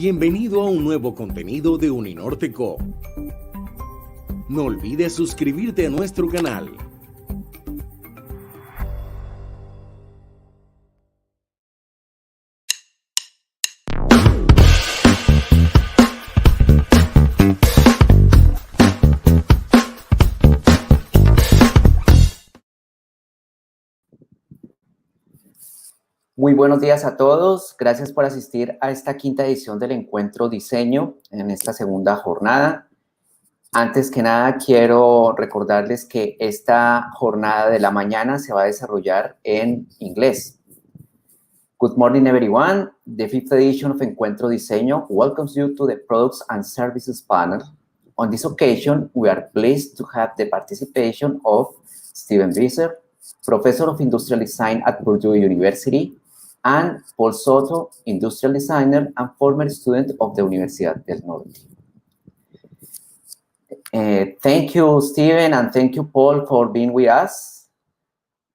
Bienvenido a un nuevo contenido de Uninorte Co. No olvides suscribirte a nuestro canal. Muy buenos días a todos. Gracias por asistir a esta quinta edición del Encuentro Diseño en esta segunda jornada. Antes que nada, quiero recordarles que esta jornada de la mañana se va a desarrollar en inglés. Good morning, everyone. The fifth edition of Encuentro Diseño welcomes you to the Products and Services panel. On this occasion, we are pleased to have the participation of Steven Biser, Professor of Industrial Design at Purdue University, and Paul Soto, Industrial Designer and former student of the Universidad del Norte. Thank you, Steven, and thank you, Paul, for being with us.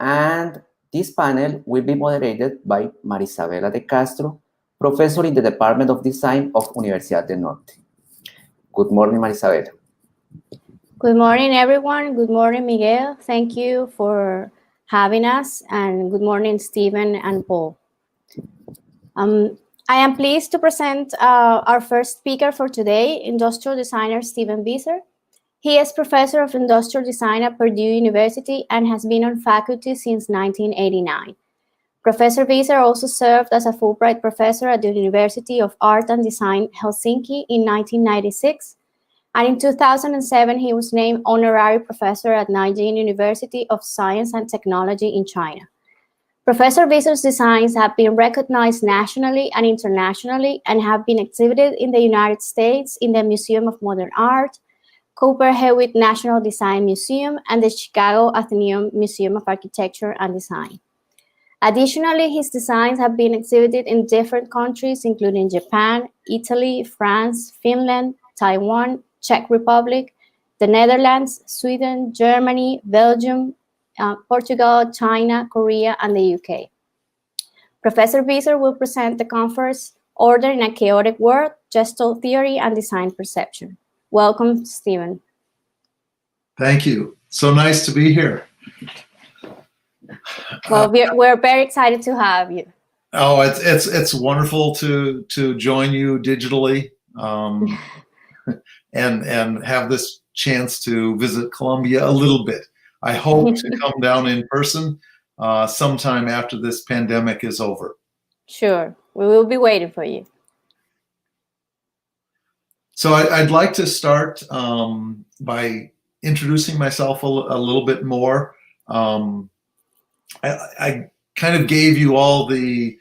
And this panel will be moderated by Marisabela de Castro, Professor in the Department of Design of Universidad del Norte. Good morning, Marisabela. Good morning, everyone. Good morning, Miguel. Thank you for having us, and good morning, Stephen and Paul. I am pleased to present our first speaker for today, industrial designer Steven Biser. He is professor of industrial design at Purdue University and has been on faculty since 1989. Professor Visser also served as a Fulbright professor at the University of Art and Design, Helsinki in 1996. And in 2007, he was named honorary professor at Nanjing University of Science and Technology in China. Professor Visser's designs have been recognized nationally and internationally and have been exhibited in the United States in the Museum of Modern Art, Cooper Hewitt National Design Museum, and the Chicago Atheneum Museum of Architecture and Design. Additionally, his designs have been exhibited in different countries, including Japan, Italy, France, Finland, Taiwan, Czech Republic, the Netherlands, Sweden, Germany, Belgium, Portugal, China, Korea, and the UK. Professor Visser will present the conference Order in a Chaotic World, Gestalt Theory and Design Perception. Welcome, Stephen. Thank you. So nice to be here. Well, we're very excited to have you. Oh, it's wonderful to join you digitally and have this chance to visit Colombia a little bit. I hope to come down in person sometime after this pandemic is over. Sure, we will be waiting for you. So I'd like to start by introducing myself a little bit more. I kind of gave you all the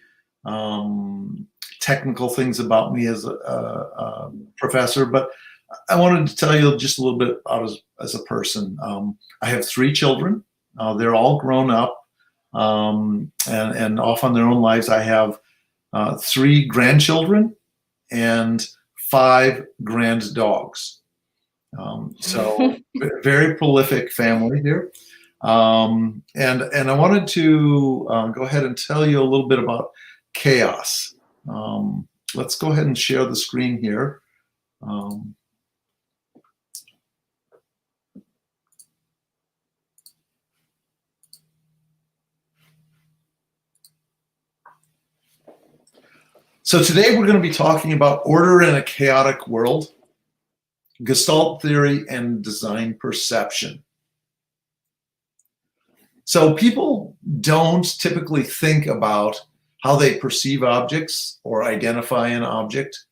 technical things about me as a professor, but I wanted to tell you just a little bit about as a person. I have 3 children. They're all grown up and off on their own lives. I have 3 grandchildren and 5 grand dogs. So very prolific family here. And I wanted to go ahead and tell you a little bit about chaos. Let's go ahead and share the screen here. So today we're going to be talking about order in a chaotic world, Gestalt theory, and design perception. So people don't typically think about how they perceive objects or identify an object.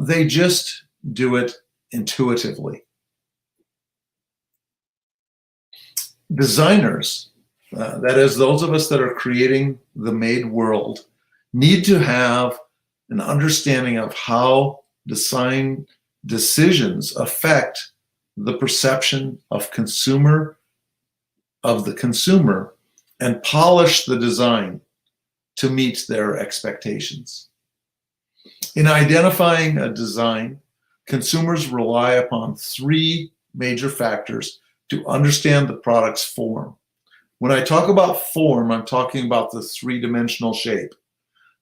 They just do it intuitively. Designers, that is, those of us that are creating the made world, need to have an understanding of how design decisions affect the perception of the consumer and polish the design to meet their expectations. In identifying a design, consumers rely upon 3 major factors to understand the product's form. When I talk about form, I'm talking about the 3-dimensional shape.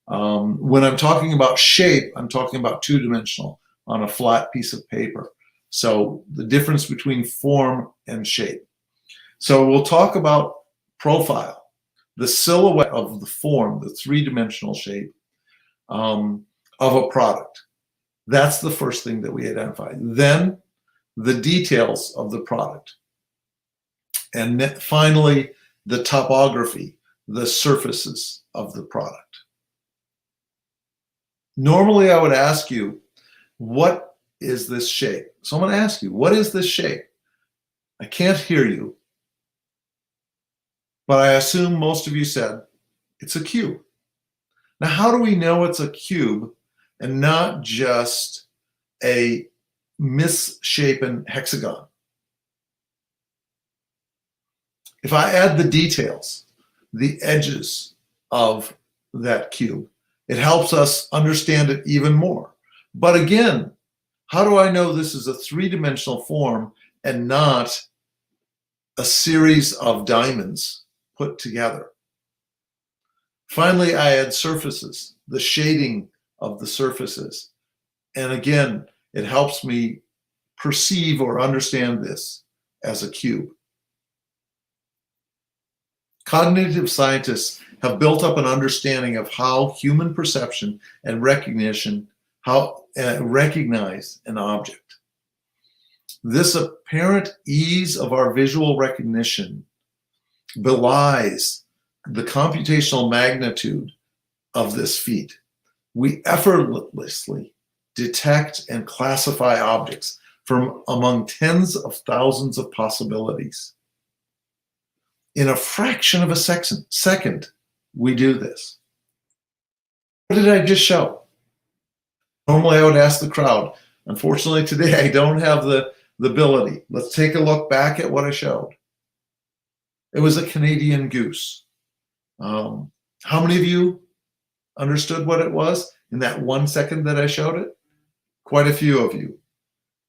When I'm talking about shape, I'm talking about two-dimensional on a flat piece of paper. So the difference between form and shape. So we'll talk about profile, the silhouette of the form, the three-dimensional shape of a product. That's the first thing that we identify. Then the details of the product. And finally, the topography, the surfaces of the product. Normally, I would ask you, what is this shape? So I'm going to ask you, what is this shape? I can't hear you, but I assume most of you said it's a cube. Now, how do we know it's a cube and not just a misshapen hexagon? If I add the details, the edges of that cube, it helps us understand it even more. But again, how do I know this is a three-dimensional form and not a series of diamonds put together? Finally, I add surfaces, the shading of the surfaces. And again, it helps me perceive or understand this as a cube. Cognitive scientists have built up an understanding of how human perception and recognition, recognize an object. This apparent ease of our visual recognition belies the computational magnitude of this feat. We effortlessly detect and classify objects from among tens of thousands of possibilities. In a fraction of a second, we do this. What did I just show? Normally, I would ask the crowd. Unfortunately, today I don't have the ability. Let's take a look back at what I showed. It was a Canadian goose. How many of you understood what it was in that 1 second that I showed it? Quite a few of you.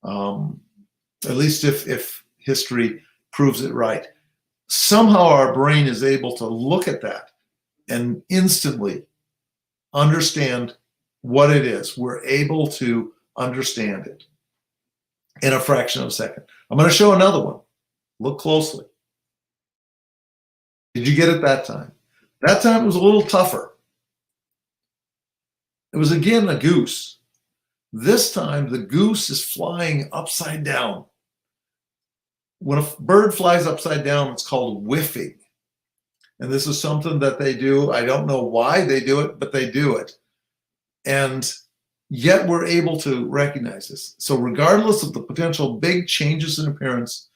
At least if history proves it right. Somehow our brain is able to look at that and instantly understand what it is. We're able to understand it in a fraction of a second. I'm going to show another one. Look closely. Did you get it that time? That time it was a little tougher. It was again a goose. This time the goose is flying upside down. When a bird flies upside down, it's called whiffing. And this is something that they do. I don't know why they do it, but they do it. And yet we're able to recognize this. So regardless of the potential big changes in appearance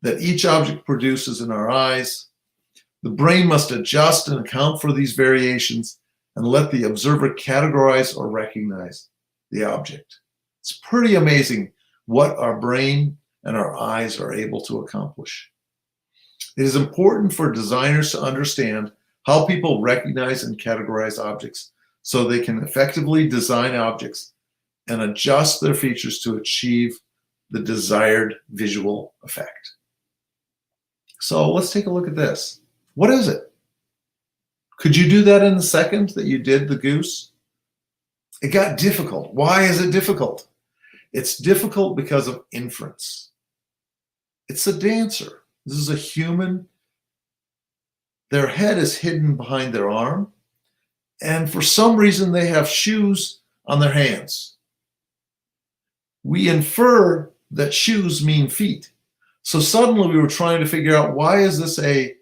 that each object produces in our eyes, the brain must adjust and account for these variations and let the observer categorize or recognize the object. It's pretty amazing what our brain and our eyes are able to accomplish. It is important for designers to understand how people recognize and categorize objects so they can effectively design objects and adjust their features to achieve the desired visual effect. So let's take a look at this. What is it? Could you do that in the second that you did the goose? It got difficult. Why is it difficult? It's difficult because of inference. It's a dancer. This is a human. Their head is hidden behind their arm. And for some reason, they have shoes on their hands. We infer that shoes mean feet. So suddenly we were trying to figure out, why is this a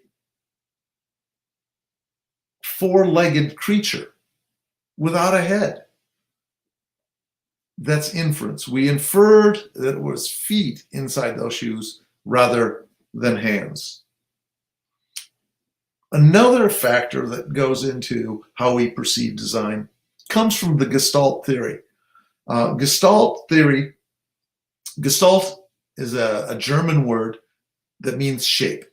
four-legged creature without a head? That's inference. We inferred that it was feet inside those shoes rather than hands. Another factor that goes into how we perceive design comes from the Gestalt theory. Gestalt is a German word that means shape.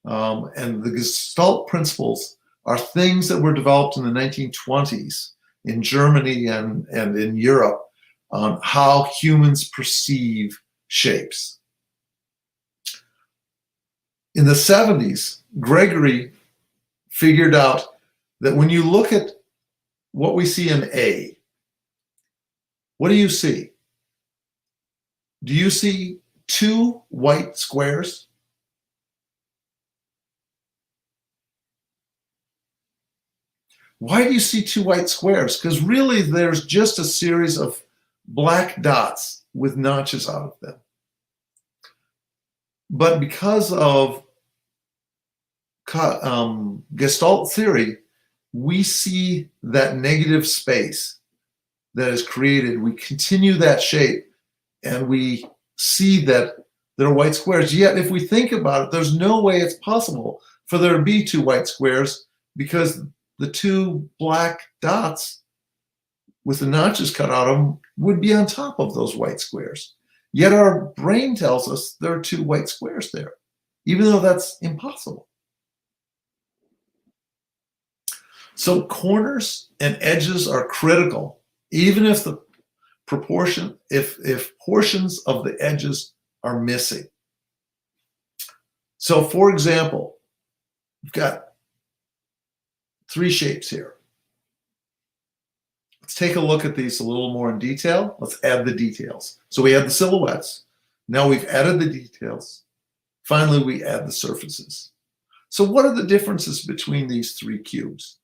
And the Gestalt principles are things that were developed in the 1920s in Germany and in Europe on how humans perceive shapes. In the 70s, Gregory figured out that when you look at what we see in A, what do you see? Do you see 2 white squares? Why do you see 2 white squares? Because really there's just a series of black dots with notches out of them. But because of Gestalt theory, we see that negative space that is created. We continue that shape and we see that there are white squares. Yet if we think about it, there's no way it's possible for there to be 2 white squares, because the 2 black dots with the notches cut out of them would be on top of those white squares. Yet our brain tells us there are 2 white squares there, even though that's impossible. So corners and edges are critical, even if the proportion, if portions of the edges are missing. So for example, we've got 3 shapes here. Let's take a look at these a little more in detail. Let's add the details. So we had the silhouettes. Now we've added the details. Finally, we add the surfaces. So what are the differences between these 3 cubes?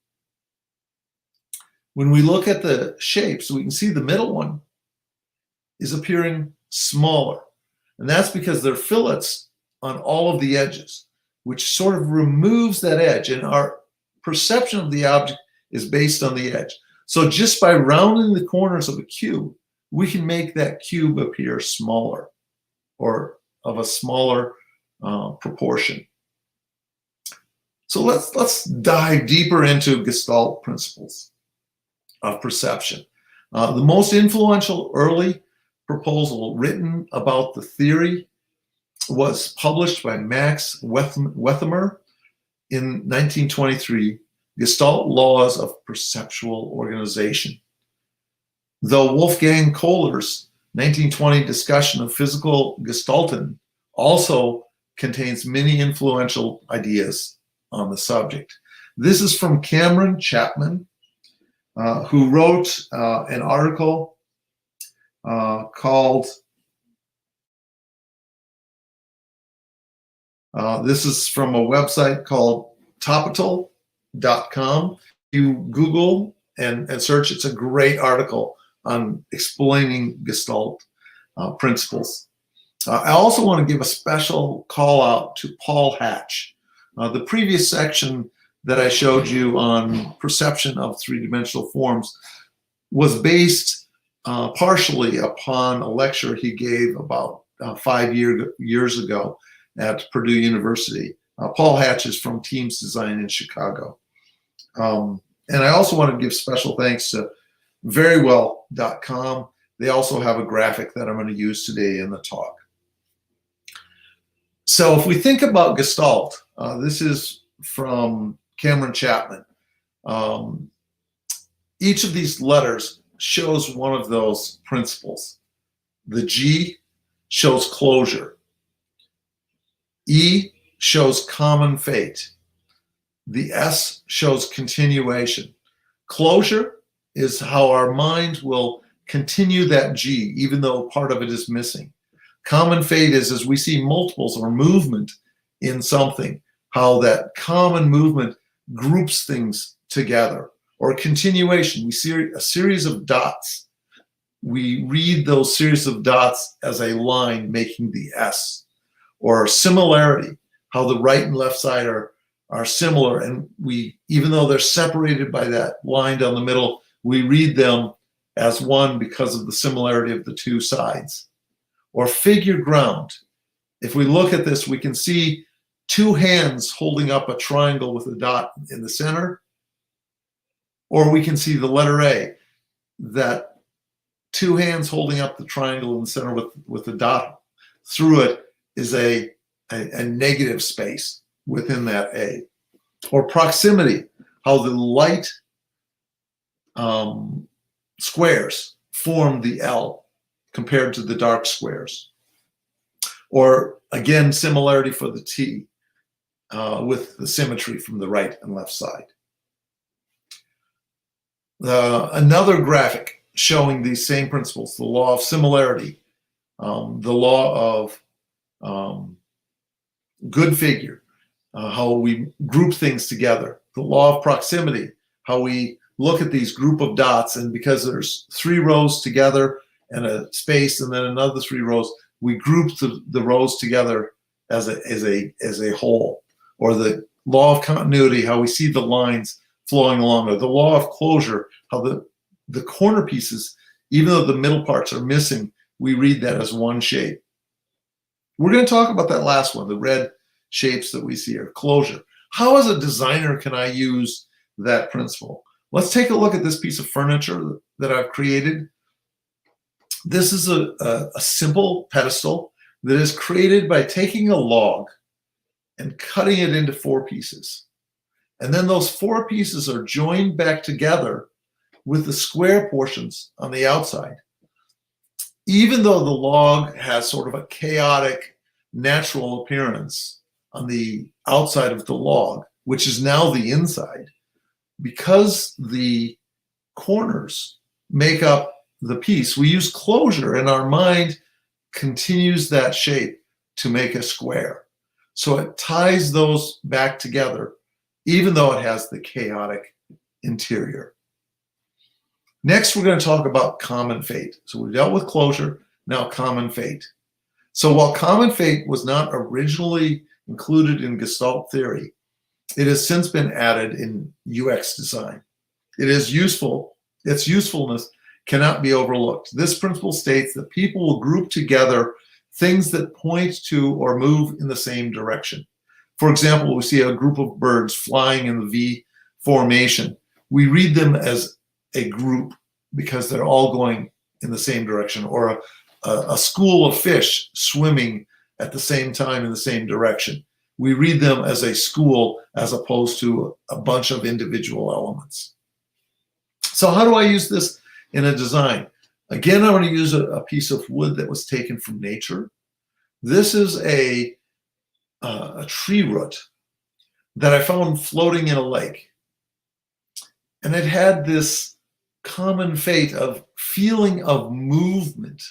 When we look at the shapes, we can see the middle one is appearing smaller. And that's because there are fillets on all of the edges, which sort of removes that edge. And our perception of the object is based on the edge. So just by rounding the corners of a cube, we can make that cube appear smaller, or of a smaller proportion. So let's dive deeper into Gestalt principles of perception. The most influential early proposal written about the theory was published by Max Wertheimer in 1923, Gestalt Laws of Perceptual Organization. Though Wolfgang Kohler's 1920 discussion of physical Gestalten also contains many influential ideas on the subject. This is from Cameron Chapman, who wrote an article called, this is from a website called topital.com. You Google and search, it's a great article on explaining Gestalt principles. I also want to give a special call out to Paul Hatch. The previous section that I showed you on perception of three-dimensional forms was based partially upon a lecture he gave about 5 years ago at Purdue University. Paul Hatch is from Teams Design in Chicago. And I also want to give special thanks to verywell.com. They also have a graphic that I'm going to use today in the talk. So if we think about Gestalt, this is from Cameron Chapman. Each of these letters shows one of those principles. The G shows closure. E shows common fate. The S shows continuation. Closure is how our mind will continue that G, even though part of it is missing. Common fate is as we see multiples or movement in something, how that common movement groups things together. Or continuation, we see a series of dots. We read those series of dots as a line making the S. Or similarity, how the right and left side are similar, and we, even though they're separated by that line down the middle, we read them as one because of the similarity of the 2 sides. Or figure ground. If we look at this, we can see 2 hands holding up a triangle with a dot in the center. Or we can see the letter A, that 2 hands holding up the triangle in the center with a dot through it is a negative space within that A. Or proximity, how the light squares form the L compared to the dark squares. Or again, similarity for the T with the symmetry from the right and left side. Another graphic showing these same principles, the law of similarity, the law of good figure, how we group things together, the law of proximity, how we look at these group of dots, and because there's 3 rows together and a space and then another 3 rows, we group the rows together as a whole. Or the law of continuity, how we see the lines flowing along, or the law of closure, how the corner pieces, even though the middle parts are missing, we read that as one shape. We're going to talk about that last one, the red shapes that we see here, closure. How as a designer can I use that principle? Let's take a look at this piece of furniture that I've created. This is a simple pedestal that is created by taking a log and cutting it into 4 pieces. And then those 4 pieces are joined back together with the square portions on the outside. Even though the log has sort of a chaotic natural appearance on the outside of the log, which is now the inside, because the corners make up the piece, we use closure, and our mind continues that shape to make a square. So it ties those back together, even though it has the chaotic interior. Next, we're going to talk about common fate. So we dealt with closure, now common fate. So while common fate was not originally included in Gestalt theory, it has since been added in UX design. It is useful. Its usefulness cannot be overlooked. This principle states that people will group together things that point to or move in the same direction. For example, we see a group of birds flying in the V formation. We read them as a group because they're all going in the same direction, or a school of fish swimming at the same time in the same direction. We read them as a school as opposed to a bunch of individual elements. So how do I use this in a design? Again, I'm going to use a piece of wood that was taken from nature. This is a tree root that I found floating in a lake. And it had this common fate of feeling of movement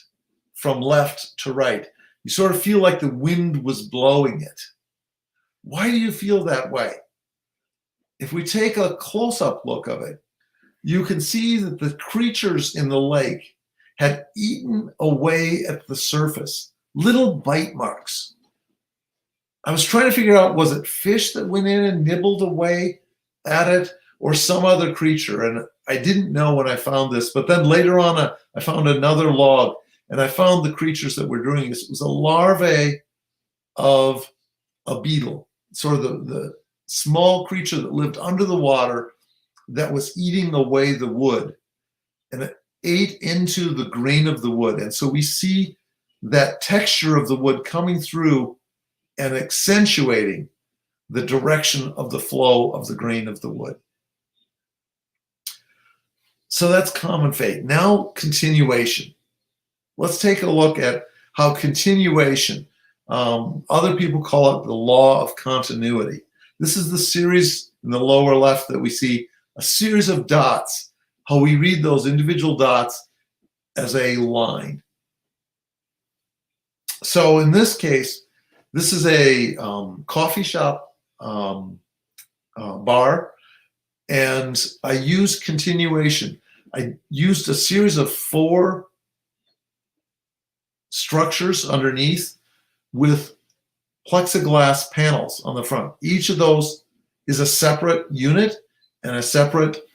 from left to right. You sort of feel like the wind was blowing it. Why do you feel that way? If we take a close-up look of it, you can see that the creatures in the lake had eaten away at the surface, little bite marks. I was trying to figure out, was it fish that went in and nibbled away at it, or some other creature? And I didn't know when I found this, but then later on I found another log, and I found the creatures that were doing this. It was a larvae of a beetle, sort of the small creature that lived under the water that was eating away the wood, and it ate into the grain of the wood. And so we see that texture of the wood coming through and accentuating the direction of the flow of the grain of the wood. So that's common fate. Now, continuation. Let's take a look at how continuation, other people call it the law of continuity. This is the series in the lower left that we see, a series of dots, how we read those individual dots as a line. So in this case, this is a coffee shop bar, and I used continuation. I used a series of 4 structures underneath with plexiglass panels on the front. Each of those is a separate unit and a separate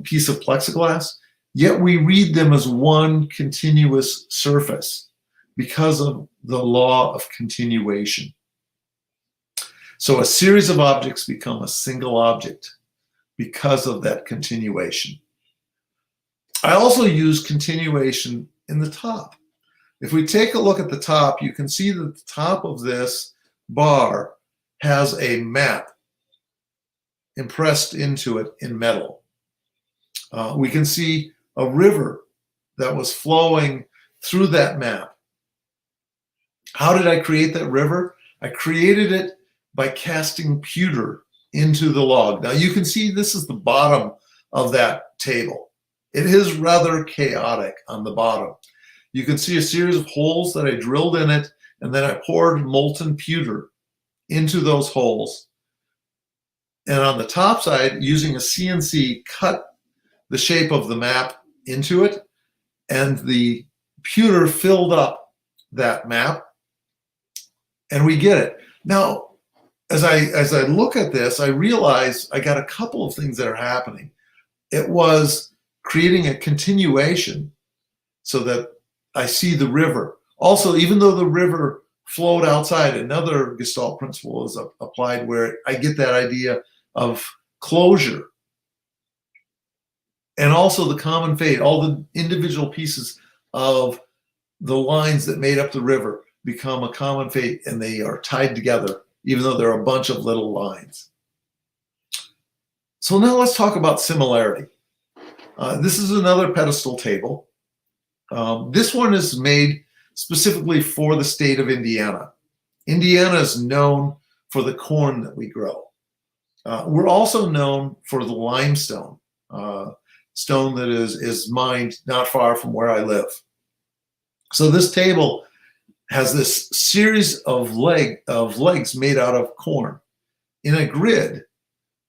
piece of plexiglass, yet we read them as one continuous surface because of the law of continuation. So a series of objects become a single object because of that continuation. I also use continuation in the top. If we take a look at the top, you can see that the top of this bar has a map impressed into it in metal. We can see a river that was flowing through that map. How did I create that river? I created it by casting pewter into the log. Now you can see this is the bottom of that table. It is rather chaotic on the bottom. You can see a series of holes that I drilled in it, and then I poured molten pewter into those holes. And on the top side, using a CNC, cut the shape of the map into it, and the pewter filled up that map, and we get it. Now, as I look at this, I realize I got a couple of things that are happening. It was creating a continuation so that I see the river. Also, even though the river flowed outside, another Gestalt principle is applied where I get that idea of closure. And also the common fate, all the individual pieces of the lines that made up the river become a common fate, and they are tied together, even though there are a bunch of little lines. So now let's talk about similarity. This is another pedestal table. This one is made specifically for the state of Indiana. Indiana is known for the corn that we grow. We're also known for the limestone, stone that is mined not far from where I live. So this table has this series of legs made out of corn. In a grid,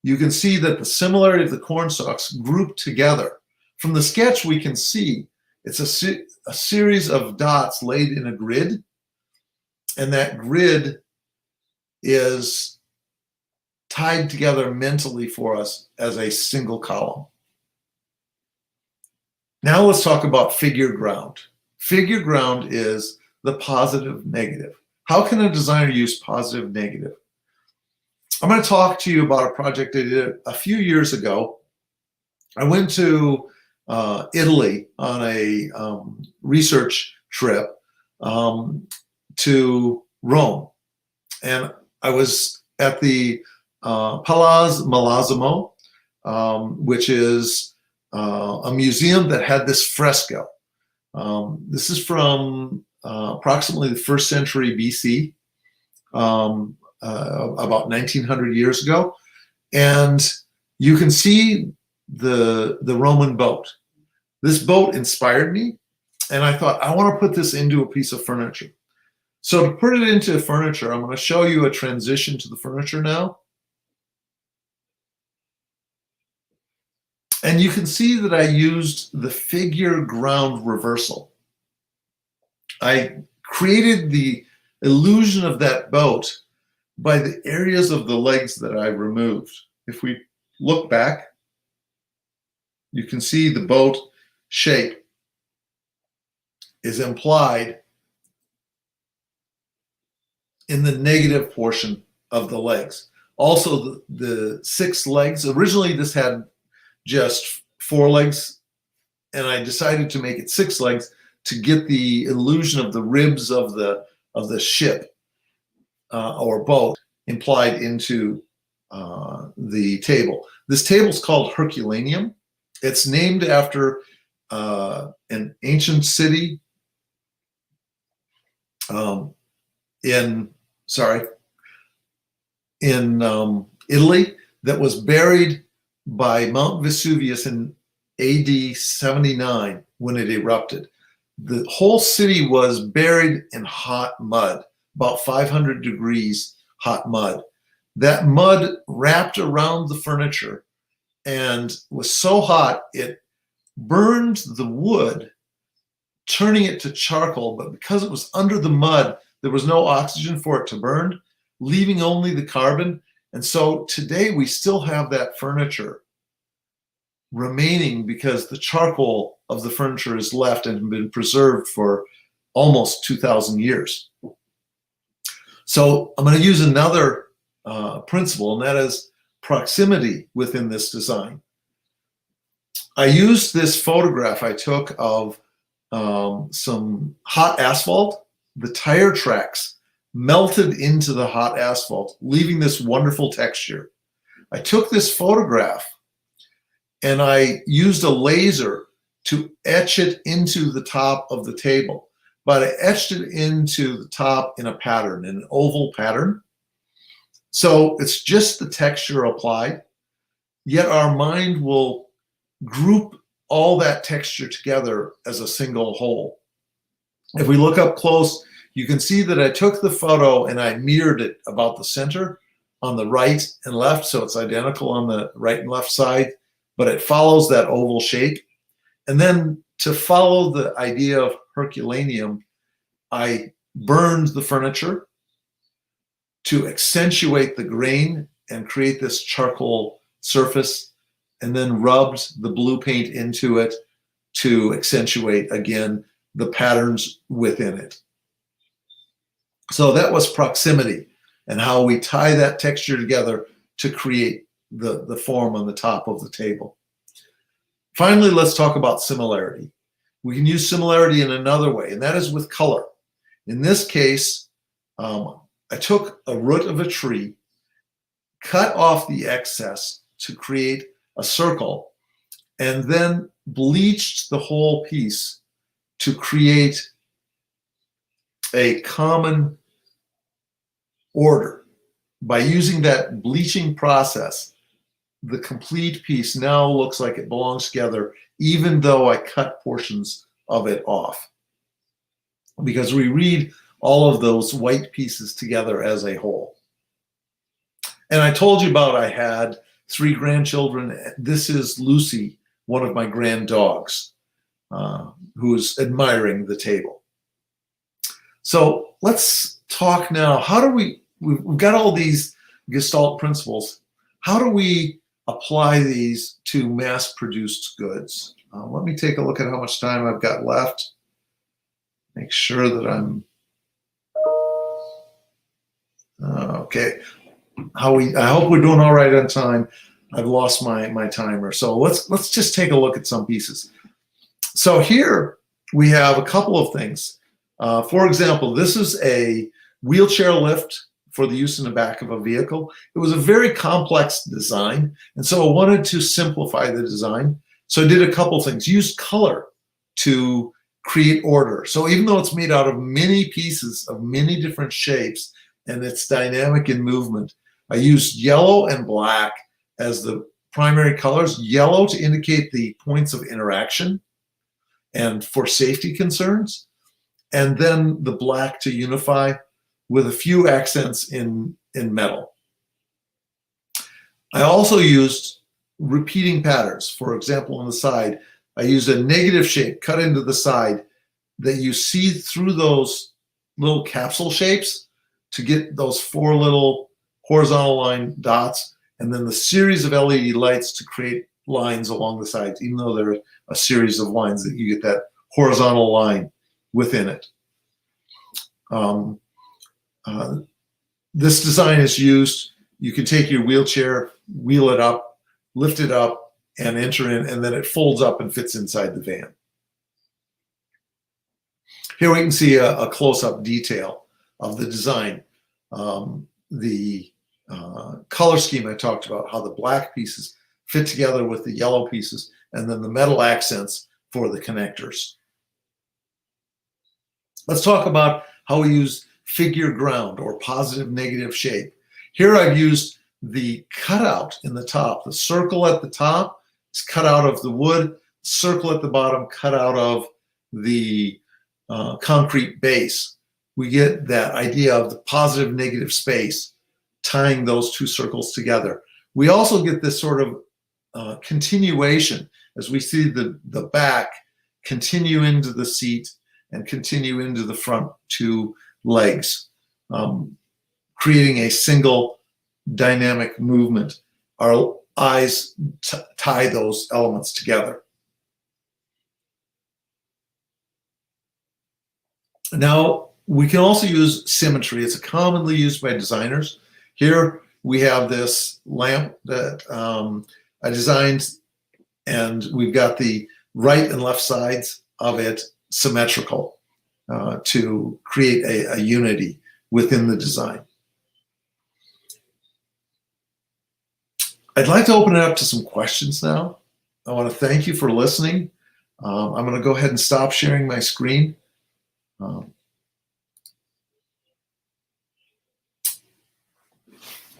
you can see that the similarity of the corn stalks grouped together. From the sketch, we can see it's a series of dots laid in a grid, and that grid is tied together mentally for us as a single column. Now let's talk about figure ground. Figure ground is the positive negative. How can a designer use positive negative? I'm going to talk to you about a project I did a few years ago. I went to Italy on a research trip to Rome. And I was at the Palazzo Malassimo, which is a museum that had this fresco. This is from approximately the 1st century BC, about 1900 years ago. And you can see the Roman boat. This boat inspired me, and I thought, I want to put this into a piece of furniture. So to put it into furniture, I'm going to show you a transition to the furniture now. And you can see that I used the figure ground reversal. I created the illusion of that boat by the areas of the legs that I removed. If we look back, you can see the boat shape is implied in the negative portion of the legs. Also, the 6 legs, originally this had just 4 legs, and I decided to make it 6 legs to get the illusion of the ribs of the ship or boat implied into the table. This table is called Herculaneum. It's named after an ancient city in Italy that was buried by Mount Vesuvius in AD 79 when it erupted. The whole city was buried in hot mud, about 500 degrees hot mud. That mud wrapped around the furniture and was so hot it burned the wood, turning it to charcoal, but because it was under the mud, there was no oxygen for it to burn, leaving only the carbon. And so today we still have that furniture remaining because the charcoal of the furniture is left and been preserved for almost 2,000 years. So I'm going to use another principle, and that is proximity within this design. I used this photograph I took of some hot asphalt. The tire tracks melted into the hot asphalt, leaving this wonderful texture. I took this photograph and I used a laser to etch it into the top of the table, but I etched it into the top in a pattern, in an oval pattern. So it's just the texture applied, yet our mind will group all that texture together as a single whole. If we look up close, you can see that I took the photo and I mirrored it about the center on the right and left, so it's identical on the right and left side, but it follows that oval shape. And then to follow the idea of Herculaneum, I burned the furniture to accentuate the grain and create this charcoal surface, and then rubbed the blue paint into it to accentuate, again, the patterns within it. So that was proximity and how we tie that texture together to create the form on the top of the table. Finally, let's talk about similarity. We can use similarity in another way, and that is with color. In this case, I took a root of a tree, cut off the excess to create a circle, and then bleached the whole piece to create a common order. By using that bleaching process, the complete piece now looks like it belongs together, even though I cut portions of it off. Because we read all of those white pieces together as a whole. And I told you about I had 3 grandchildren. This is Lucy, one of my grand dogs, who's admiring the table. So let's talk now. How do we've got all these Gestalt principles. How do we apply these to mass-produced goods? Let me take a look at how much time I've got left. Make sure that I'm okay. I hope we're doing all right on time. I've lost my timer. So let's just take a look at some pieces. So here we have a couple of things. For example, this is a wheelchair lift for the use in the back of a vehicle. It was a very complex design, and so I wanted to simplify the design. So I did a couple things. Used color to create order. So even though it's made out of many pieces of many different shapes and it's dynamic in movement, I used yellow and black as the primary colors. Yellow to indicate the points of interaction and for safety concerns, and then the black to unify with a few accents in metal. I also used repeating patterns. For example, on the side, I used a negative shape cut into the side that you see through those little capsule shapes to get those 4 little horizontal line dots, and then the series of LED lights to create lines along the sides. Even though they're a series of lines, that you get that horizontal line within it. This design is used. You can take your wheelchair, wheel it up, lift it up, and enter in, and then it folds up and fits inside the van. Here we can see a close-up detail of the design. The color scheme I talked about, how the black pieces fit together with the yellow pieces, and then the metal accents for the connectors. Let's talk about how we use figure ground or positive negative shape. Here I've used the cutout in the top. The circle at the top is cut out of the wood, circle at the bottom cut out of the concrete base. We get that idea of the positive negative space tying those 2 circles together. We also get this sort of continuation as we see the back continue into the seat and continue into the front 2 legs, creating a single dynamic movement. Our eyes tie those elements together. Now, we can also use symmetry. It's commonly used by designers. Here we have this lamp that I designed, and we've got the right and left sides of it symmetrical to create a unity within the design. I'd like to open it up to some questions now. I want to thank you for listening. I'm going to go ahead and stop sharing my screen.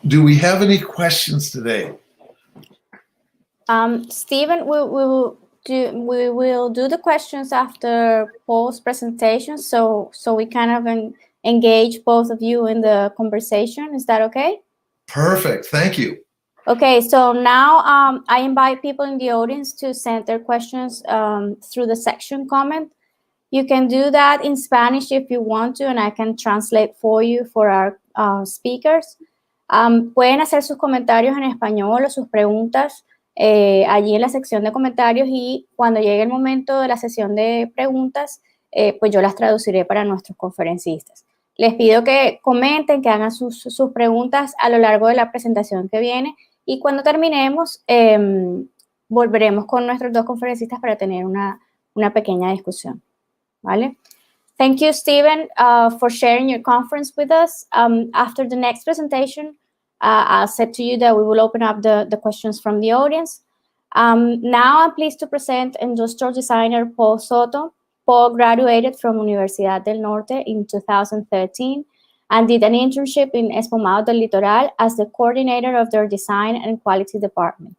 Do we have any questions today? Stephen, we will do the questions after Paul's presentation, so we kind of engage both of you in the conversation. Is that okay? Perfect. Thank you. Okay, so now I invite people in the audience to send their questions through the section comment. You can do that in Spanish if you want to, and I can translate for you for our speakers. Pueden hacer sus comentarios en español o sus preguntas allí en la sección de comentarios, y cuando llegue el momento de la sesión de preguntas, pues yo las traduciré para nuestros conferencistas. Les pido que comenten, que hagan sus preguntas a lo largo de la presentación que viene, y cuando terminemos volveremos con nuestros dos conferencistas para tener una pequeña discusión. ¿Vale? Thank you, Stephen, for sharing your conference with us. After the next presentation, I'll say to you that we will open up the questions from the audience. Now I'm pleased to present industrial designer Paul Soto. Paul graduated from Universidad del Norte in 2013 and did an internship in Espumado del Litoral as the coordinator of their design and quality department.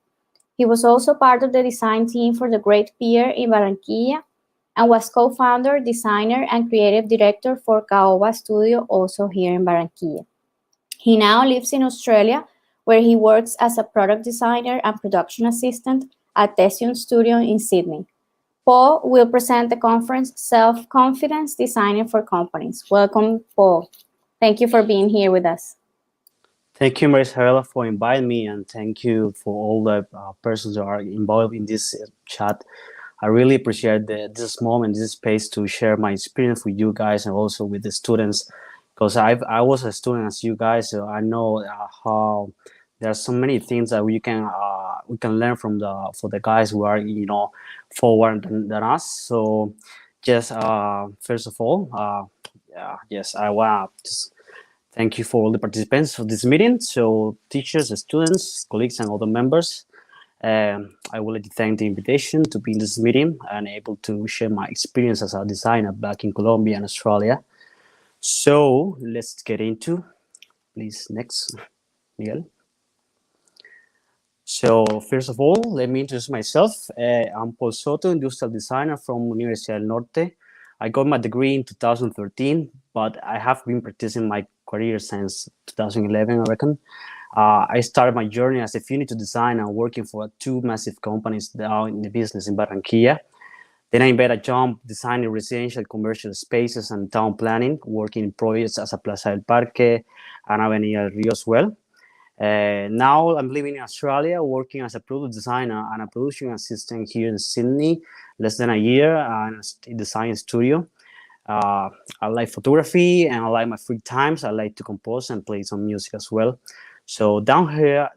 He was also part of the design team for the Great Pier in Barranquilla, and was co-founder, designer, and creative director for Caoba Studio, also here in Barranquilla. He now lives in Australia, where he works as a product designer and production assistant at Tession Studio in Sydney. Paul will present the conference Self-Confidence Designing for Companies. Welcome, Paul. Thank you for being here with us. Thank you, Marisabella, for inviting me, and thank you for all the persons who are involved in this chat. I really appreciate this moment, this space to share my experience with you guys and also with the students, because I was a student as you guys, so I know how there are so many things that we can learn from the guys who are forward than us. So just first of all, yes, I want to just thank you for all the participants of this meeting. So teachers, students, colleagues, and other members. I would like to thank the invitation to be in this meeting and able to share my experience as a designer back in Colombia and Australia. So let's get into, please, next, Miguel. So first of all, let me introduce myself. I'm Paul Soto, industrial designer from Universidad del Norte. I got my degree in 2013, but I have been practicing my career since 2011, I reckon. I started my journey as a furniture designer working for two massive companies down in the business in Barranquilla. Then I made a jump designing residential commercial spaces and town planning, working in projects as a Plaza del Parque and Avenida del Rio as well. Now I'm living in Australia, working as a product designer and a production assistant here in Sydney, less than a year, in a design studio. I like photography and I like my free times. I like to compose and play some music as well. So down here,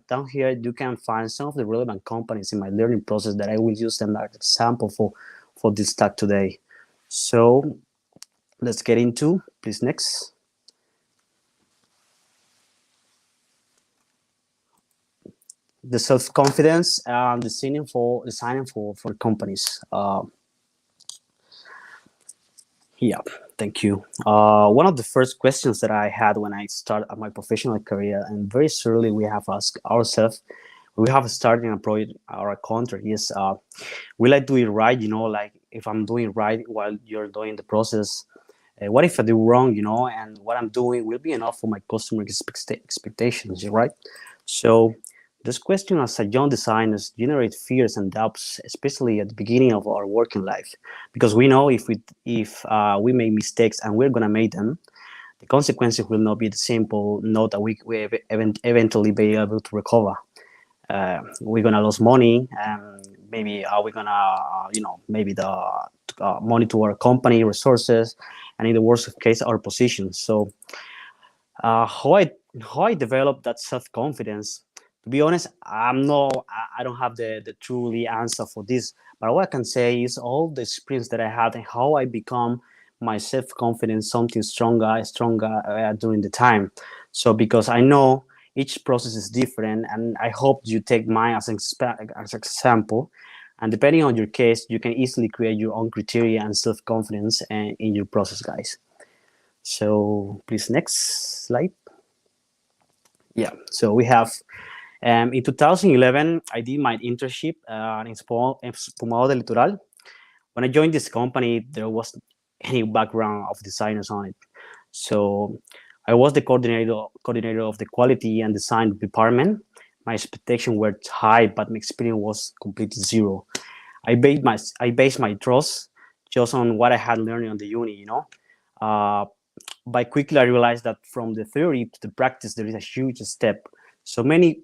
you can find some of the relevant companies in my learning process that I will use them as an example for this talk today. So let's get into, please, next. The self-confidence and designing for companies. Yeah, thank you. One of the first questions that I had when I started my professional career, and very surely we have asked ourselves, we have started a project or a contract, is will I do it right? Like if I'm doing right while you're doing the process, what if I do wrong? And what I'm doing will be enough for my customer expectations, right? So this question as a young designers generate fears and doubts, especially at the beginning of our working life, because we know if we make mistakes and we're gonna make them, the consequences will not be the simple note that we eventually be able to recover. We're gonna lose money, and maybe we're gonna, maybe the money to our company resources, and in the worst of case, our position. So, how I developed that self-confidence. To be honest, I don't have the truly answer for this, but what I can say is all the experience that I had and how I become my self-confidence something stronger during the time. So because I know each process is different, and I hope you take mine as an example, and depending on your case, you can easily create your own criteria and self-confidence in your process, guys. So please, next slide. Yeah, so we have In 2011, I did my internship in Espumado del Litoral. When I joined this company, there was any background of designers on it. So I was the coordinator of the quality and design department. My expectations were high, but my experience was completely zero. I based my trust just on what I had learned on the uni, you know. But quickly I realized that from the theory to the practice there is a huge step. So my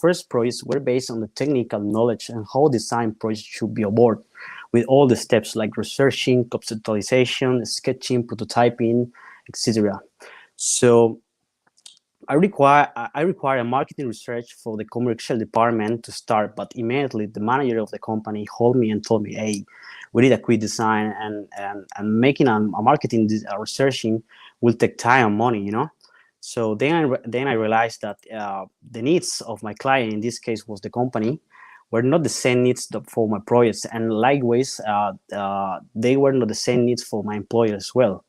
first projects were based on the technical knowledge and how design projects should be aboard, with all the steps like researching, conceptualization, sketching, prototyping, etc. So I require a marketing research for the commercial department to start, but immediately the manager of the company called me and told me, "Hey, we need a quick design, and making a marketing researching will take time and money, you know." So then I realized that the needs of my client, in this case was the company, were not the same needs for my projects, and likewise they were not the same needs for my employer as well.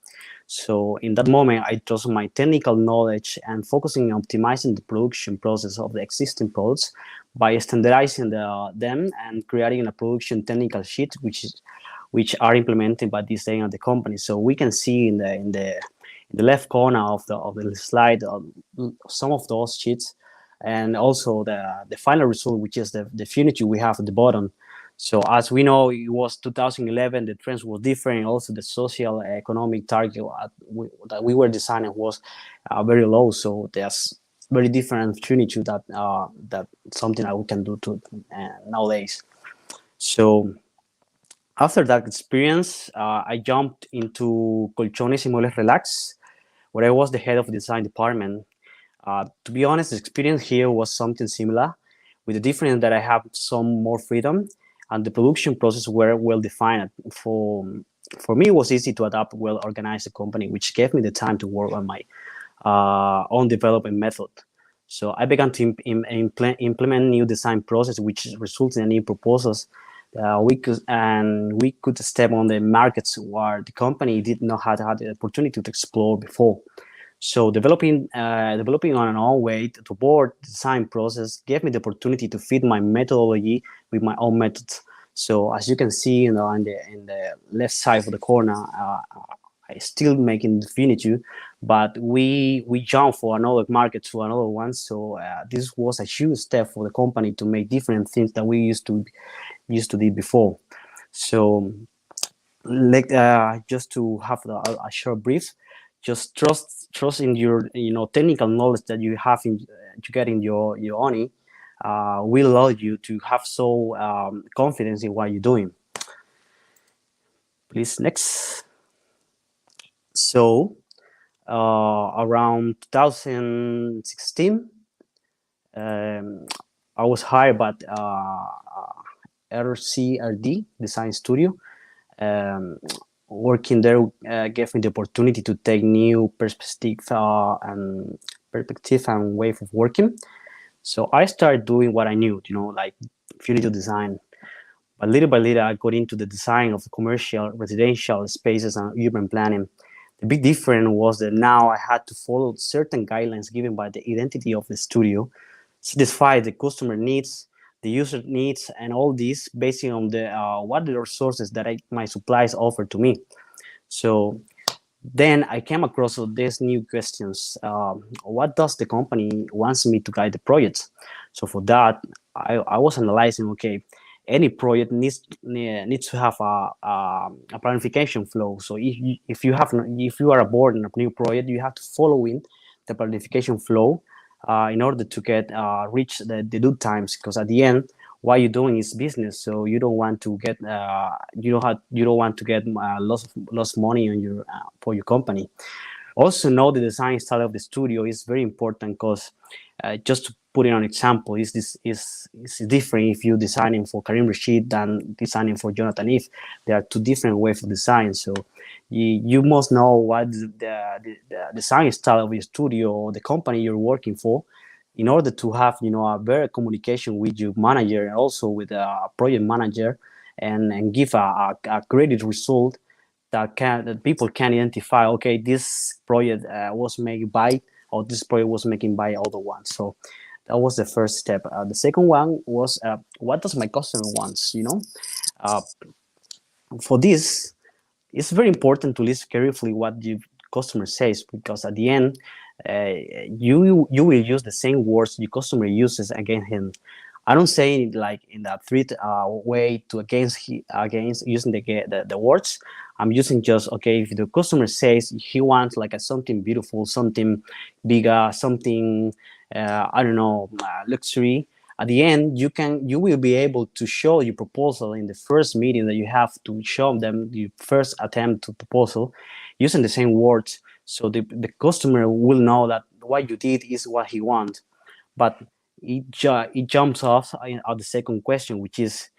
So in that moment, I trust my technical knowledge and focusing on optimizing the production process of the existing products by standardizing them and creating a production technical sheet, which are implemented by this day of the company. So we can see in the left corner of the slide some of those sheets, and also the final result, which is the furniture we have at the bottom. So as we know, it was 2011, the trends were different. Also, the social economic target that we were designing was very low. So there's very different furniture that something that we can do nowadays. So after that experience, I jumped into Colchones y Muebles Relax, where I was the head of the design department. To be honest, the experience here was something similar, with the difference that I have some more freedom, and the production process were well defined. For me, it was easy to adapt, well organized company, which gave me the time to work on my own development method. So I began to implement new design process, which resulted in new proposals. We could step on the markets where the company did not have had the opportunity to explore before. So developing on an own way to board design process gave me the opportunity to fit my methodology with my own methods. So as you can see, in the left side of the corner, I still making the furniture, but we jump for another market to another one. So this was a huge step for the company to make different things that we used to do before. So just to have a short brief, just trust in your technical knowledge that you have to get in your uni will allow you to have confidence in what you're doing. Please, next. So around 2016, I was hired by RCRD Design Studio. Working there gave me the opportunity to take new perspective and way of working. So I started doing what I knew, like furniture design. But little by little, I got into the design of commercial, residential spaces and urban planning. The big difference was that now I had to follow certain guidelines given by the identity of the studio, satisfy the customer needs, the user needs, and all this based on what the resources that my suppliers offer to me. So then I came across these new questions. What does the company wants me to guide the project? So for that, I was analyzing, okay, any project needs to have a planification flow. So if you are aboard in a new project, you have to follow in the planification flow in order to reach the due times, because at the end, what you're doing is business. So you don't want to get lost money on for your company. Also know the design style of the studio is very important, because just to put it on example, is different if you're designing for Karim Rashid than designing for Jonathan Ive. There are two different ways of design. So you must know what the design style of your studio or the company you're working for, in order to have a better communication with your manager and also with a project manager, and give a great result that people can identify. Okay, this project was made by, or this project was making by other ones. So That was the first step. The second one was, what does my customer wants? Uh, for this, it's very important to listen carefully what the customer says, because at the end, you will use the same words your customer uses against him. I don't say it like in that threat way to against using the words. I'm using just, okay, if the customer says he wants like something beautiful, something bigger, something I don't know, luxury. At the end, you will be able to show your proposal in the first meeting that you have to show them your first attempt to proposal using the same words, so the customer will know that what you did is what he wants. But it jumps off at the second question, which is,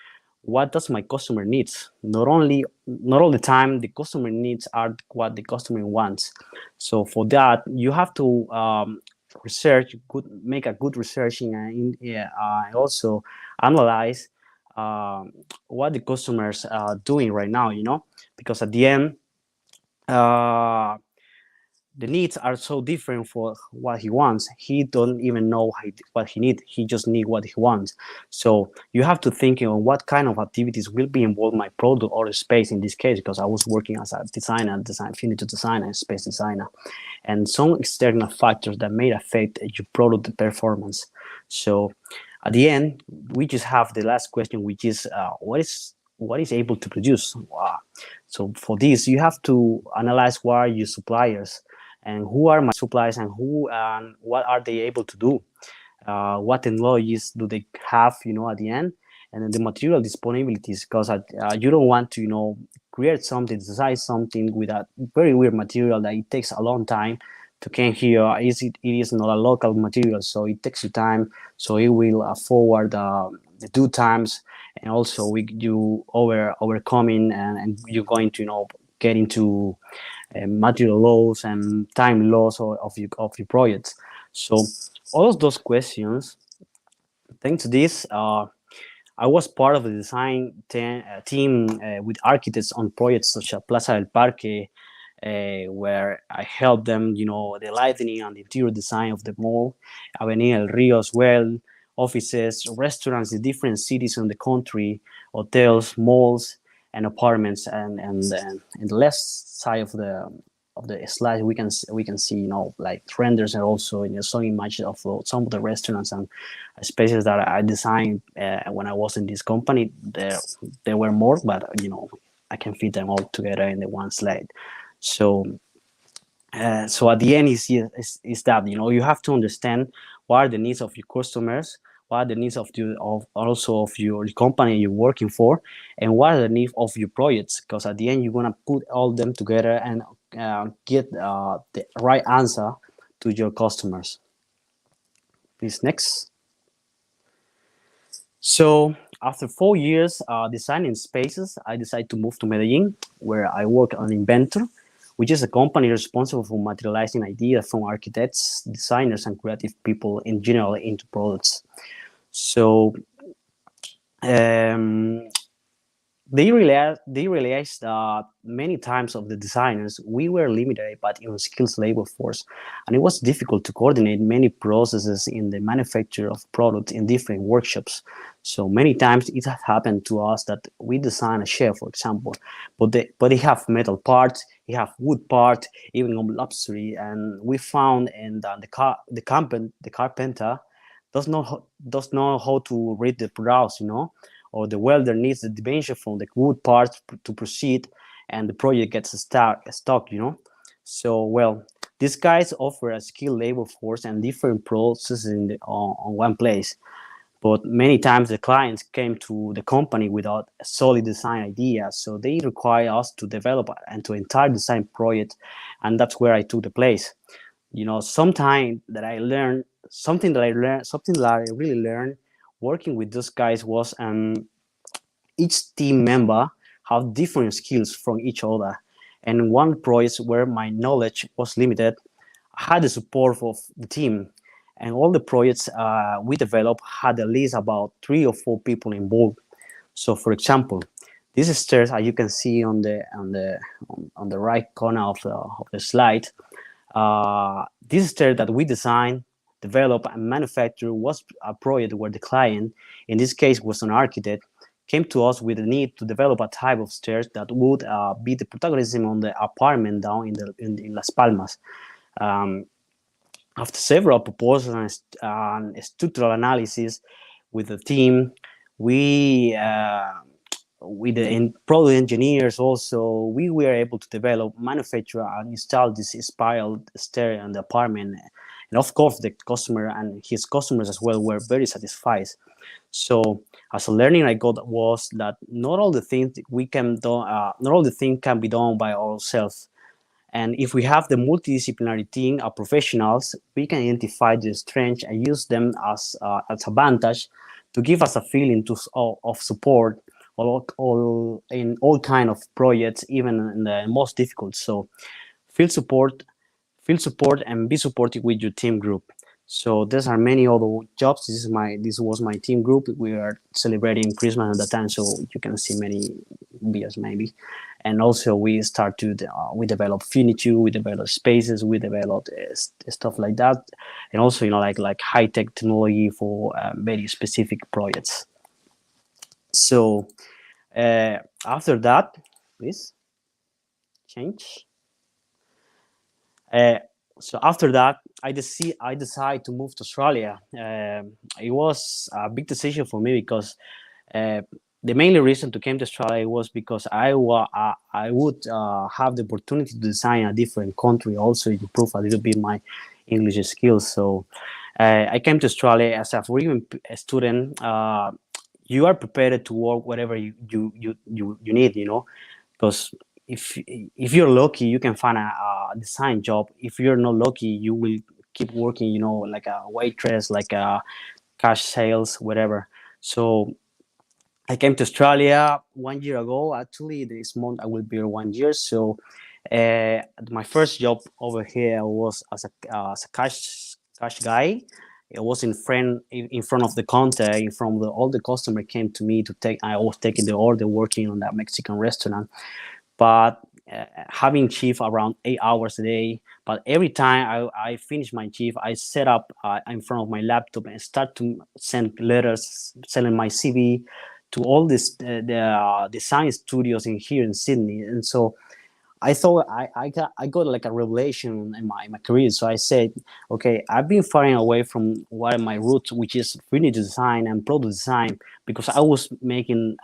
what does my customer needs? Not all the time the customer needs are what the customer wants. So for that, you have to make a good research and also analyze what the customers are doing right now, because at the end, uh, the needs are so different for what he wants. He don't even know what he needs. He just need what he wants. So you have to think on what kind of activities will be involved in my product or space in this case, because I was working as a finito designer, space designer, and some external factors that may affect your product performance. So at the end, we just have the last question, which is what is able to produce. So for this, you have to analyze what are your suppliers and who are my suppliers and what are they able to do. What technologies do they have, at the end, and then the material disponibilities, because you don't want to, create something, design something with a very weird material that it takes a long time to come here. It is not a local material, so it takes you time, so it will forward the due times, and also you overcoming and you're going to get into material laws and time laws of your projects. So all of those questions, thanks to this, I was part of the design team with architects on projects such as Plaza del Parque, where I helped them, the lighting and the interior design of the mall, Avenida El Rio as well, offices, restaurants in different cities in the country, hotels, malls, and apartments. And in the left side of the slide, we can see, like renders, and also some images of some of the restaurants and spaces that I designed when I was in this company. There were more, but I can fit them all together in the one slide. So at the end is that you have to understand what are the needs of your customers, what are the needs of your company you're working for, and what are the needs of your projects, because at the end you're going to put all them together and get the right answer to your customers. Please, next. So after 4 years designing spaces, I decided to move to Medellin, where I work on Inventor, which is a company responsible for materializing ideas from architects, designers, and creative people in general into products. So they realized that many times of the designers, we were limited by the skills labor force, and it was difficult to coordinate many processes in the manufacture of products in different workshops. So many times it has happened to us that we design a chair, for example, but they have metal parts, they have wood parts, even on luxury, and we found the carpenter does not know how to read the products, or the welder needs the dimension from the wood parts to proceed, and the project gets stuck. So, well, these guys offer a skilled labor force and different processes on one place. But many times the clients came to the company without a solid design idea, so they require us to develop an entire design project, and that's where I took the place. Something that I really learned working with those guys was each team member have different skills from each other. And one project where my knowledge was limited, I had the support of the team. And all the projects we developed had at least about 3 or 4 people involved. So, for example, these stairs, as you can see on the right corner of the slide, this stair that we designed, develop and manufacture was a project where the client, in this case was an architect, came to us with the need to develop a type of stairs that would be the protagonism on the apartment down in Las Palmas. After several proposals and structural analysis with the team, we with the product engineers also, we were able to develop, manufacture, and install this spiral stair in the apartment. And of course, the customer and his customers as well were very satisfied. So, as a learning I got was that not all the things we can do, not all the things can be done by ourselves. And if we have the multidisciplinary team of professionals, we can identify the strengths and use them as advantage to give us a feeling of support in all kind of projects, even in the most difficult. So feel support, and be supportive with your team group. So there are many other jobs. This was my team group. We are celebrating Christmas at the time, so you can see many beers maybe. And also we start to we develop furniture, we develop spaces, we develop stuff like that, and also like high tech technology for very specific projects. So after that, please change. So after that, I decided to move to Australia. It was a big decision for me because the main reason to come to Australia was because I would have the opportunity to design a different country, also to improve a little bit my English skills. So I came to Australia as a foreign student. You are prepared to work whatever you need, because if you're lucky, you can find a design job. If you're not lucky, you will keep working, like a waitress, like a cash sales, whatever. So I came to Australia 1 year ago. Actually, this month I will be 1 year. So my first job over here was as a cash guy. It was in front of the counter, all the customer came to me to take. I was taking the order, working on that Mexican restaurant, but having shift around 8 hours a day. But every time I finish my shift, I set up in front of my laptop and start to send letters, selling my CV to all the design studios here in Sydney. And so I thought I got like a revelation in my career. So I said, okay, I've been far away from what my roots, which is furniture design and product design, because I was making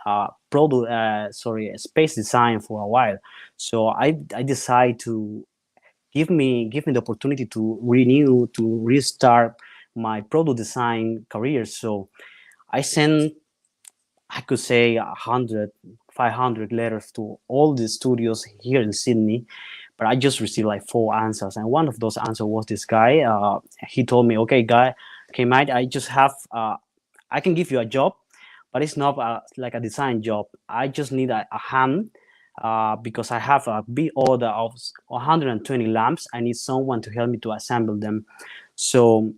space design for a while. So I decided to give me the opportunity to restart my product design career. So I sent, I could say 500 letters to all the studios here in Sydney, but I just received like 4 answers. And one of those answers was this guy. He told me, okay, mate, I just have, I can give you a job, but it's not like a design job. I just need a hand because I have a big order of 120 lamps. I need someone to help me to assemble them. So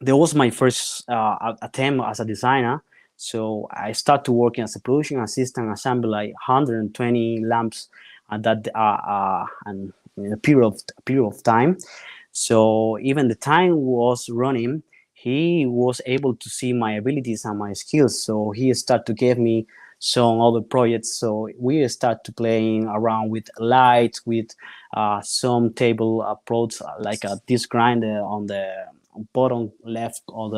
that was my first attempt as a designer. So I started working as a production assistant, assemble like 120 lamps at that and in a period of time. So even the time was running, he was able to see my abilities and my skills. So he started to give me some other projects. So we start to playing around with lights, with some table approach, like a disc grinder on the bottom left of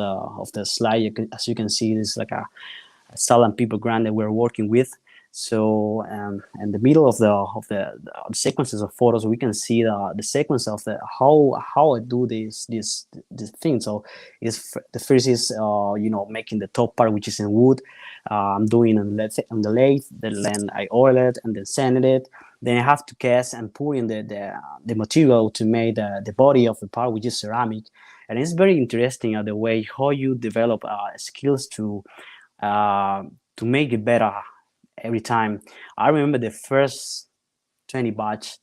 the slide. As you can see, this is like a salt and pepper grinder we're working with. So in the middle of the sequences of photos, we can see the sequence of how I do this thing. So the first is making the top part, which is in wood. I'm doing on the lathe, then I oil it and then sand it. Then I have to cast and pour in the material to make the body of the part, which is ceramic. And it's very interesting the way how you develop skills to make it better every time. I remember the first 20 batch,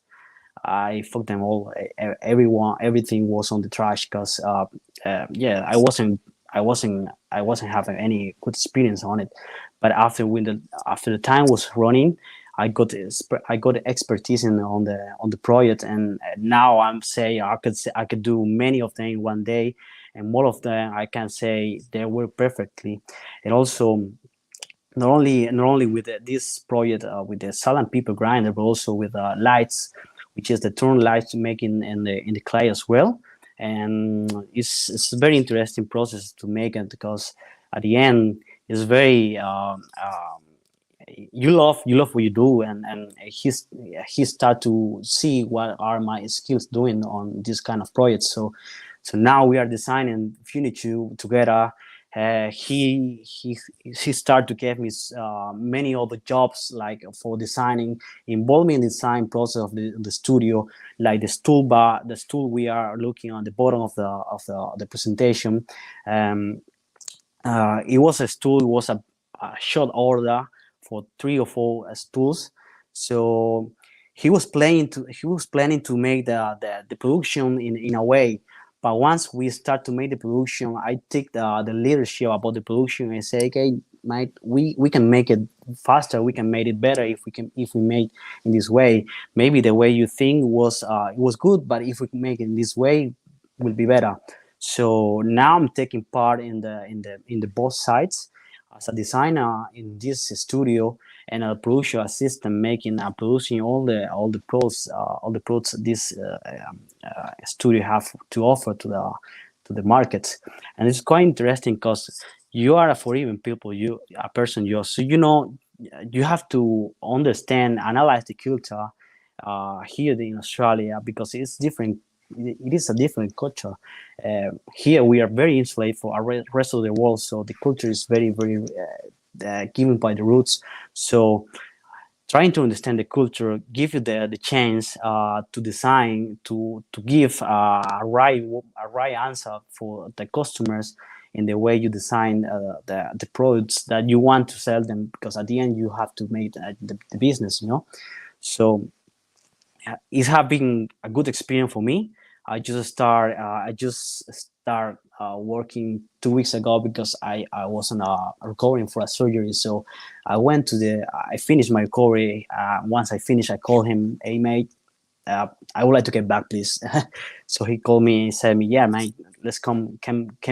I fucked them all. Everything was on the trash because I wasn't having any good experience on it. But after the time was running, I got expertise on the project, and now I'm saying I could do many of them in one day, and more of them I can say they work perfectly. And also not only with this project with the silent people grinder, but also with lights, which is the turn lights making in the clay as well. And it's a very interesting process to make it, because at the end it's very you love what you do, and he start to see what are my skills doing on this kind of projects. So now we are designing furniture together. He started to give me many other jobs, like for designing, involving in the design process of the studio, like the stool we are looking on the bottom of the presentation. It was a stool. It was a short order for 3 or 4 stools. So he was planning to make the production in a way. But once we start to make the production, I take the leadership about the production and say, okay, mate, we can make it faster. We can make it better if we make in this way. Maybe the way you think was it was good, but if we make it in this way, it will be better. So now I'm taking part in the both sides as a designer in this studio, and a production assistant making producing all the pros this studio have to offer to the market. And it's quite interesting because you are a foreign people, so you have to understand, analyze the culture here in Australia, because it's different. It is a different culture. Here we are very insulated for the rest of the world, so the culture is very, very given by the roots. So trying to understand the culture give you the chance to design, to give a right answer for the customers in the way you design the products that you want to sell them, because at the end you have to make the business, So it's have been a good experience for me. I just start working 2 weeks ago, because I wasn't recovering for a surgery. So I finished my recovery. Once I finished, I called him, hey mate, I would like to get back, please. So he called me and said, yeah mate, let's come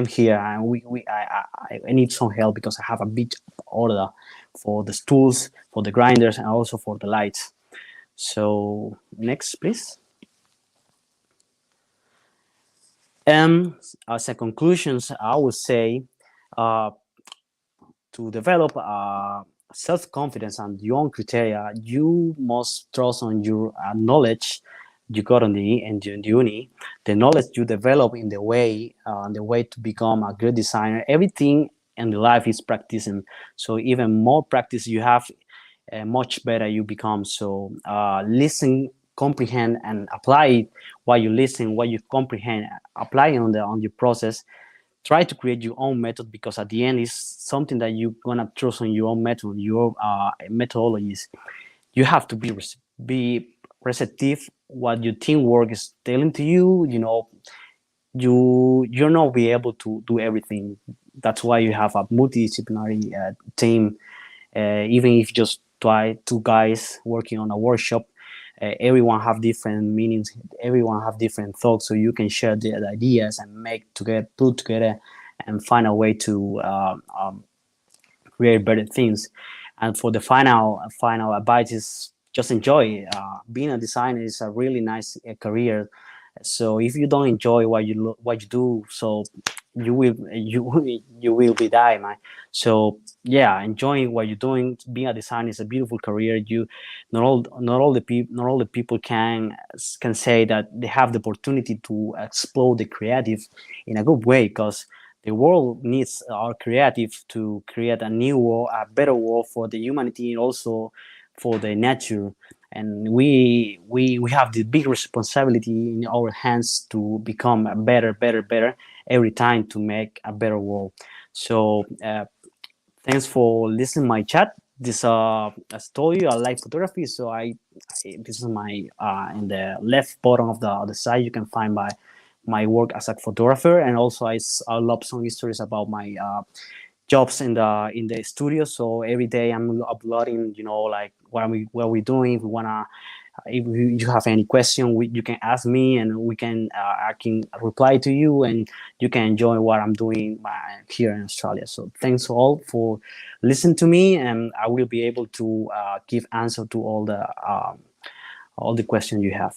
here, and I need some help, because I have a big order for the stools, for the grinders, and also for the lights. So next, please. As a conclusions, I would say to develop self-confidence and your own criteria, you must trust on your knowledge you got in the uni, the knowledge you develop in the way to become a good designer. Everything in the life is practicing. So even more practice you have, much better you become. So listen, comprehend, and apply what you listen, what you comprehend, apply on your process. Try to create your own method, because at the end is something that you're gonna trust on your own method, your methodologies. You have to be receptive what your teamwork is telling to you. You're not be able to do everything. That's why you have a multidisciplinary team. Even if just two guys working on a workshop, everyone have different meanings, everyone have different thoughts, so you can share the ideas and put together and find a way to create better things. And for the final advice is just enjoy. Being a designer is a really nice career. So if you don't enjoy what you do, so you will be dying, man. So yeah, enjoying what you're doing. Being a designer is a beautiful career. Not all the people can say that they have the opportunity to explore the creative in a good way, because the world needs our creative to create a new world, a better world for the humanity, and also for the nature. And we have the big responsibility in our hands to become a better every time, to make a better world. So thanks for listening my chat. This as I told you, I like photography, so this is my in the left bottom of the side you can find my work as a photographer, and also I love some stories about my jobs in the studio. So every day I'm uploading, like what we're doing. If we wanna if you have any question, you can ask me, and I can reply to you, and you can enjoy what I'm doing here in Australia. So thanks all for listening to me, and I will be able to give answer to all the questions you have.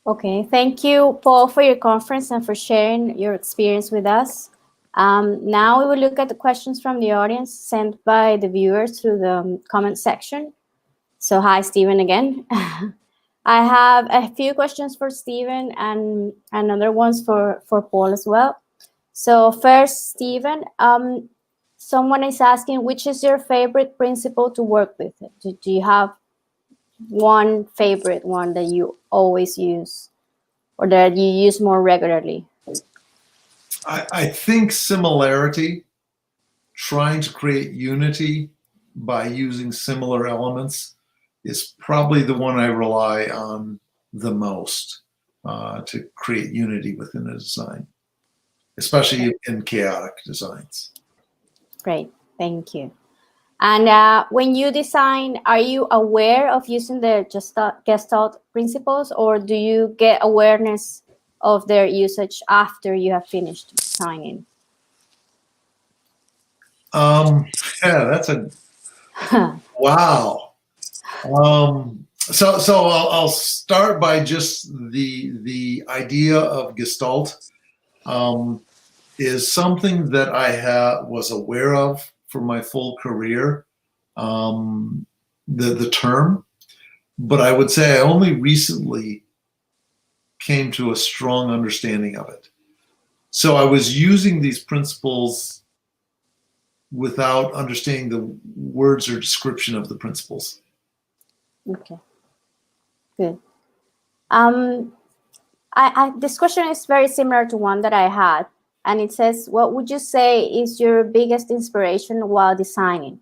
Okay, thank you, Paul, for your conference and for sharing your experience with us. Now we will look at the questions from the audience sent by the viewers through the comment section. So hi, Stephen, again. I have a few questions for Stephen and other ones for Paul as well. So first, Stephen, someone is asking, which is your favorite principle to work with? Do you have one favorite one that you always use or that you use more regularly? I think similarity, trying to create unity by using similar elements, is probably the one I rely on the most to create unity within a design, especially in chaotic designs. Great, thank you. And when you design, are you aware of using the Gestalt principles, or do you get awareness of their usage after you have finished designing? Yeah, that's a wow. So I'll start by just the idea of Gestalt is something that I was aware of for my full career, the term, but I would say I only recently came to a strong understanding of it. So I was using these principles without understanding the words or description of the principles. Okay, good. This question is very similar to one that I had, and it says, what would you say is your biggest inspiration while designing?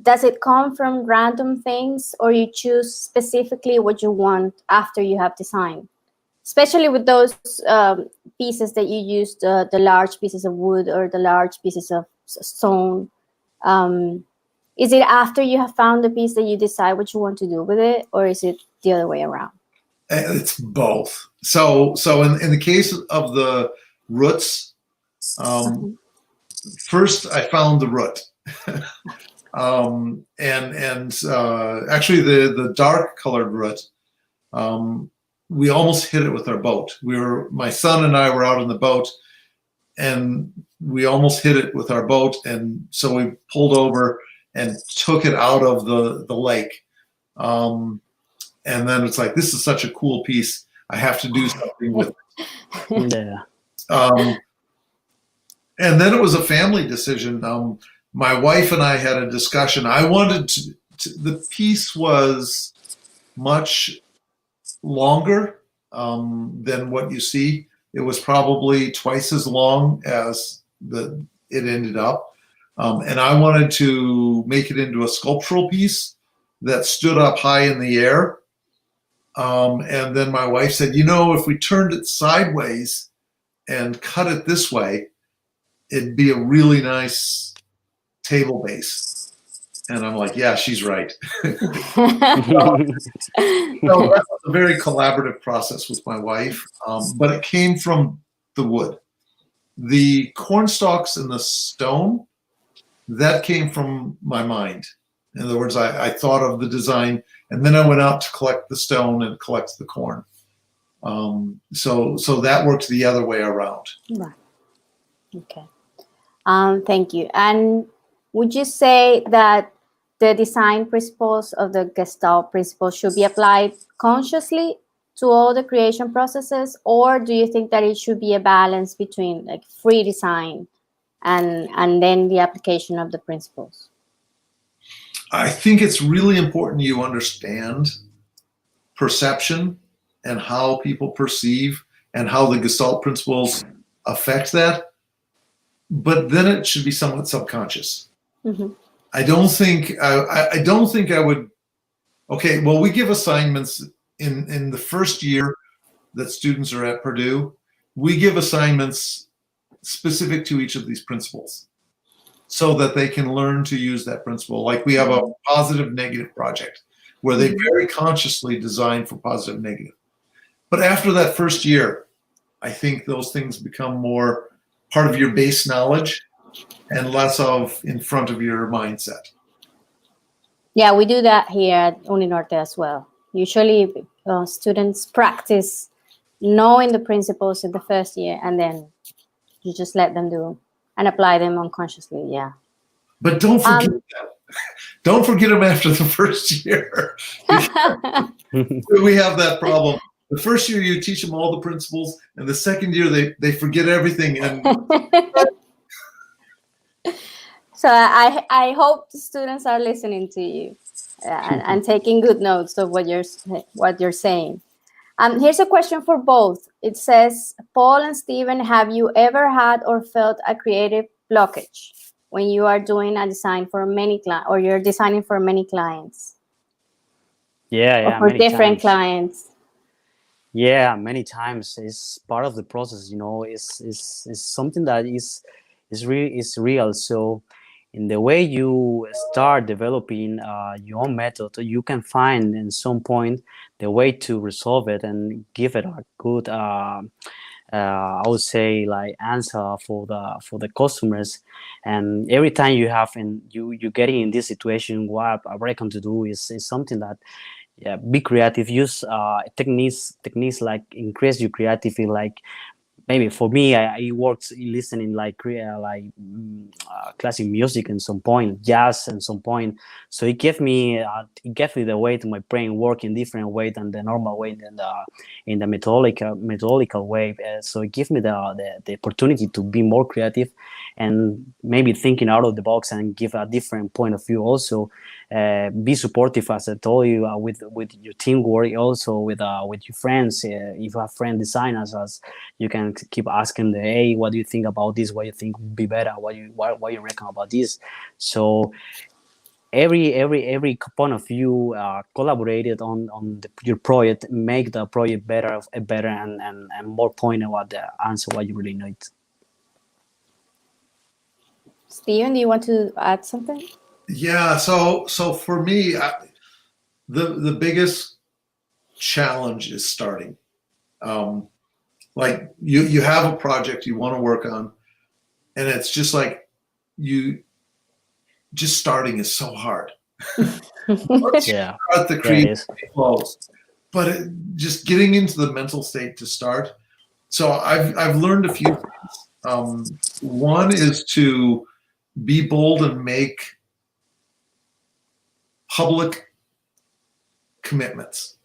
Does it come from random things, or you choose specifically what you want after you have designed? Especially with those pieces that you use, the large pieces of wood or the large pieces of stone. Is it after you have found the piece that you decide what you want to do with it, or is it the other way around? It's both. So in the case of the roots, first I found the root. Actually the dark colored root, we almost hit it with our boat. My son and I were out on the boat, and we almost hit it with our boat, and so we pulled over and took it out of the lake. And then it's like, this is such a cool piece. I have to do something with it. Yeah. And then it was a family decision. My wife and I had a discussion. I wanted the piece was much longer than what you see. It was probably twice as long as it ended up. And I wanted to make it into a sculptural piece that stood up high in the air. And then my wife said, if we turned it sideways and cut it this way, it'd be a really nice table base. And I'm like, yeah, she's right. So that was a very collaborative process with my wife, but it came from the wood. The corn stalks and the stone, that came from my mind. In other words, I thought of the design, and then I went out to collect the stone and collect the corn. So that worked the other way around. Right. Okay. Thank you. And would you say that the design principles of the Gestalt principles should be applied consciously to all the creation processes, or do you think that it should be a balance between like free design and then the application of the principles? I think it's really important you understand perception and how people perceive and how the Gestalt principles affect that, but then it should be somewhat subconscious. Mm-hmm. I don't think I would. Okay, well, we give assignments in the first year that students are at Purdue. We give assignments specific to each of these principles. so that they can learn to use that principle. Like we have a positive negative project where they very consciously design for positive negative. But after that first year, I think those things become more part of your base knowledge and less of in front of your mindset. Yeah, we do that here at Uninorte as well. Usually students practice knowing the principles in the first year, and then you just let them do and apply them unconsciously. Yeah. But don't forget them. Don't forget them after the first year. We have that problem. The first year you teach them all the principles, and the second year they forget everything. And so I hope the students are listening to you and taking good notes of what you're saying. Here's a question for both. It says, Paul and Stephen, have you ever had or felt a creative blockage when you are doing a design for many clients, or you're designing for many clients? Yeah, or for different clients. Yeah, many times. It's part of the process, you know. It's something that is real. So in the way you start developing your own method, you can find in some point the way to resolve it and give it a good I would say like answer for the customers. And every time you have and you getting in this situation, what I recommend to do is something that, yeah, be creative. Use techniques like increase your creativity. Like maybe for me, I worked listening like classic music at some point, jazz at some point. So it gave me the way to my brain work in different way than the normal way, in the methodical way. So it gave me the opportunity to be more creative and maybe thinking out of the box and give a different point of view. Also, be supportive, as I told you, with your teamwork. Also with your friends. If you have friend designers, as you can keep asking them, hey, what do you think about this? What do you think would be better? What you reckon about this? So every point of view collaborated on your project, make the project better and more point about the answer what you really need. Steven, do you want to add something? Yeah, so for me, the biggest challenge is starting. Like you have a project you want to work on, and it's just like just starting is so hard. Yeah, start the creative flows, but just getting into the mental state to start. So I've learned a few things. One is to be bold and make public commitments.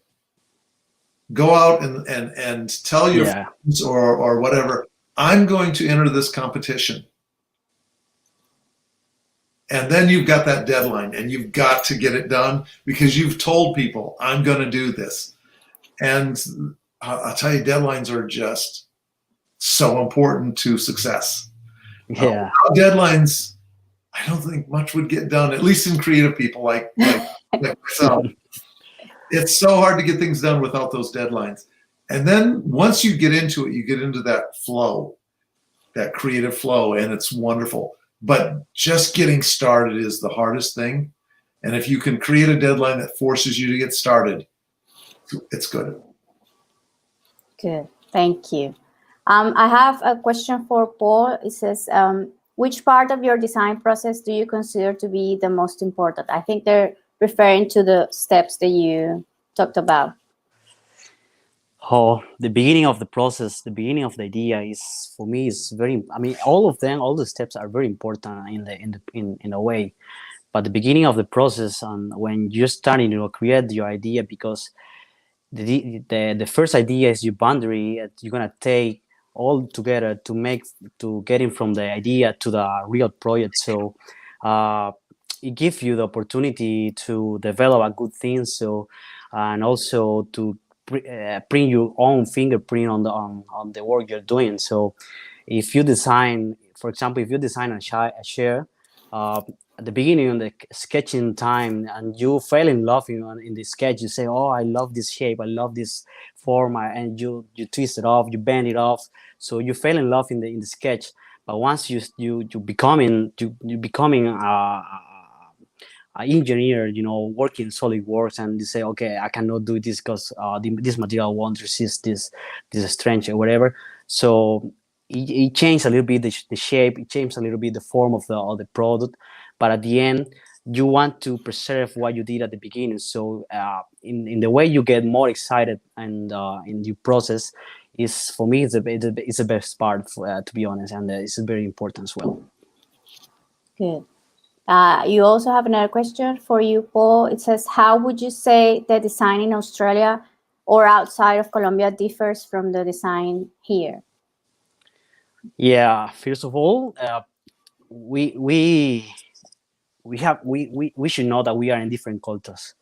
Go out and tell your friends or whatever, I'm going to enter this competition. And then you've got that deadline and you've got to get it done because you've told people, I'm going to do this. And I'll tell you, deadlines are just so important to success. Yeah. Deadlines, I don't think much would get done, at least in creative people like myself. It's so hard to get things done without those deadlines. And then once you get into it, you get into that flow, that creative flow, and it's wonderful. But just getting started is the hardest thing. And if you can create a deadline that forces you to get started, it's good. Good. Thank you. I have a question for Paul. It says, which part of your design process do you consider to be the most important? I think they're referring to the steps that you talked about. Oh, the beginning of the process, the beginning of the idea is, for me, is very, I mean, all of them, all the steps are very important in a way. But the beginning of the process, and when you're starting to create your idea, because the first idea is your boundary, you're gonna take all together to getting from the idea to the real project. So it gives you the opportunity to develop a good thing. So and also to print your own fingerprint on the work you're doing. So if you design, for example, if you design a chair at the beginning of the sketching time and you fell in love in the sketch, you say, oh, I love this shape, I love this form, and you twist it off, you bend it off, so you fell in love in the sketch. But once you becoming an engineer, working SolidWorks, and you say, okay, I cannot do this because this material won't resist this strength or whatever. So it changed a little bit the shape, it changed a little bit the form of the product, but at the end you want to preserve what you did at the beginning. So in the way you get more excited and in your process is, for me, it's the best part, to be honest, and it's very important as well. Good. You also have another question for you, Paul. It says, how would you say the design in Australia or outside of Colombia differs from the design here? Yeah, first of all, we should know that we are in different cultures.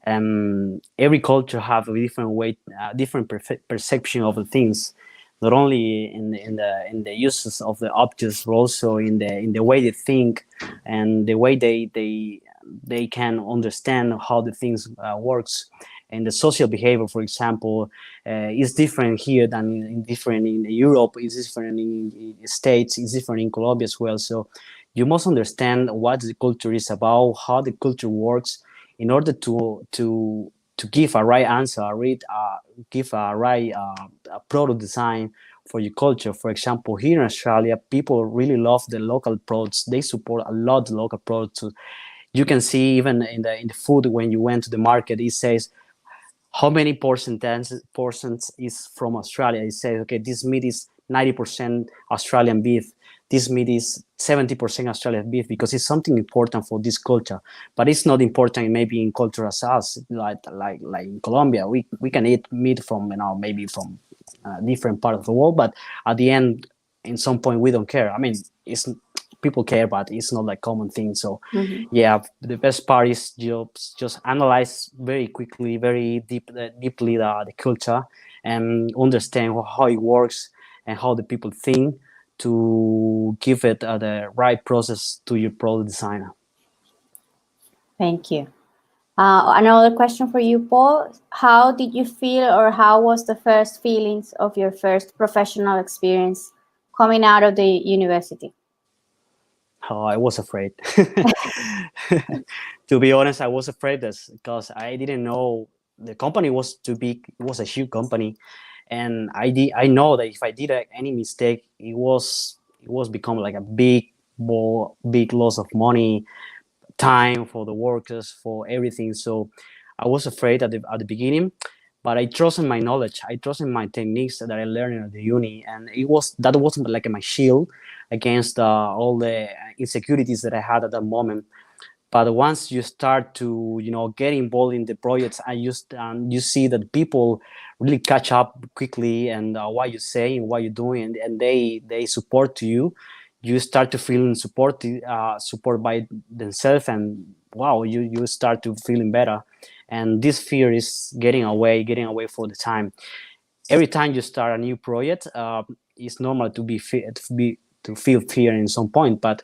Every culture have a different way, different perception of the things, not only in the uses of the objects, but also in the way they think and the way they can understand how the things works. And the social behavior, for example, is different here than different in Europe. It's different in the States. It's different in Colombia as well. So you must understand what the culture is about, how the culture works, in order to give a right answer, give a right product design for your culture. For example, here in Australia, people really love the local products. They support a lot the local products. So you can see even in the food, when you went to the market, it says how many portions is from Australia. It says, okay, this meat is 90% Australian beef. This meat is 70% Australian beef, because it's something important for this culture. But it's not important maybe in culture as us, like in Colombia. We can eat meat from, maybe from a different part of the world, but at the end, in some point, we don't care. I mean, people care, but it's not like common thing. So yeah, the best part is just analyze very quickly, very deeply the culture, and understand how it works and how the people think, to give it the right process to your product designer. Thank you. Another question for you, Paul. How did you feel, or how was the first feelings of your first professional experience coming out of the university? Oh, I was afraid. To be honest, I was afraid because I didn't know the company was too big. It was a huge company, and I know that if I did any mistake, it was become like a big loss of money, time for the workers, for everything. So I was afraid at the beginning, but I trusted my knowledge. I trusted my techniques that I learned at the uni, and that was like my shield against all the insecurities that I had at that moment. But once you start to get involved in the projects, you see that people really catch up quickly, and what you say and what you're doing, and they support you. You start to feel support by themselves, and wow, you start to feeling better. And this fear is getting away for the time. Every time you start a new project, it's normal to feel fear in some point, but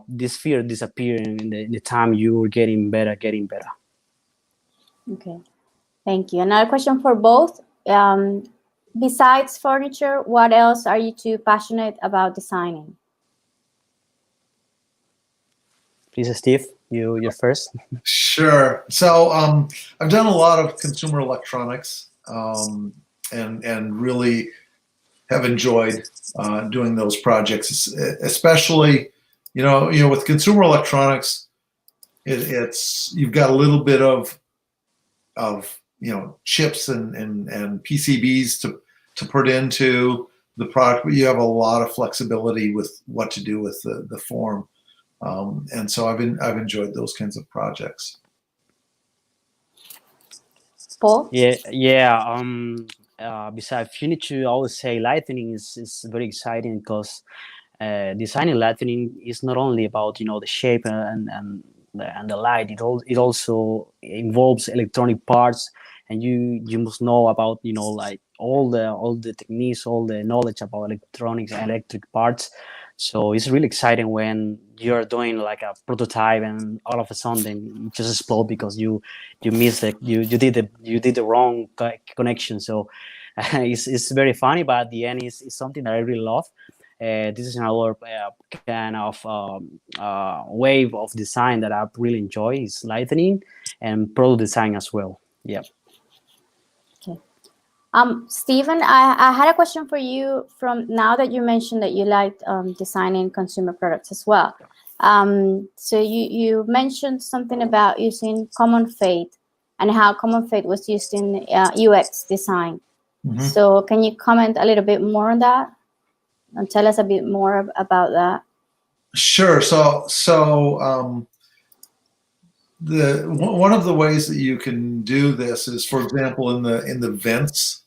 this fear disappearing in the time you're getting better. Okay, thank you. Another question for both. Besides furniture, what else are you two passionate about designing? Please, Steve, you're first. Sure. So I've done a lot of consumer electronics, and really have enjoyed doing those projects, especially with consumer electronics. It's you've got a little bit of chips and PCBs to put into the product, but you have a lot of flexibility with what to do with the form. And so I've enjoyed those kinds of projects. Paul? Yeah. Besides furniture, I would say lightning is very exciting, because designing lightning is not only about the shape and the light. It also involves electronic parts, and you must know about like all the techniques, all the knowledge about electronics and electric parts. So it's really exciting when you're doing like a prototype and all of a sudden it just explode because you missed it. You did the wrong connection. So it's very funny, but at the end it's something that I really love. This is another kind of wave of design that I really enjoy is lightning and product design as well. Yeah. Stephen, I had a question for you from now that you mentioned that you liked designing consumer products as well. So you mentioned something about using Common Fate and how Common Fate was used in UX design. Mhm. So can you comment a little bit more on that and tell us a bit more about that? Sure. One of the ways that you can do this is, for example, in the vents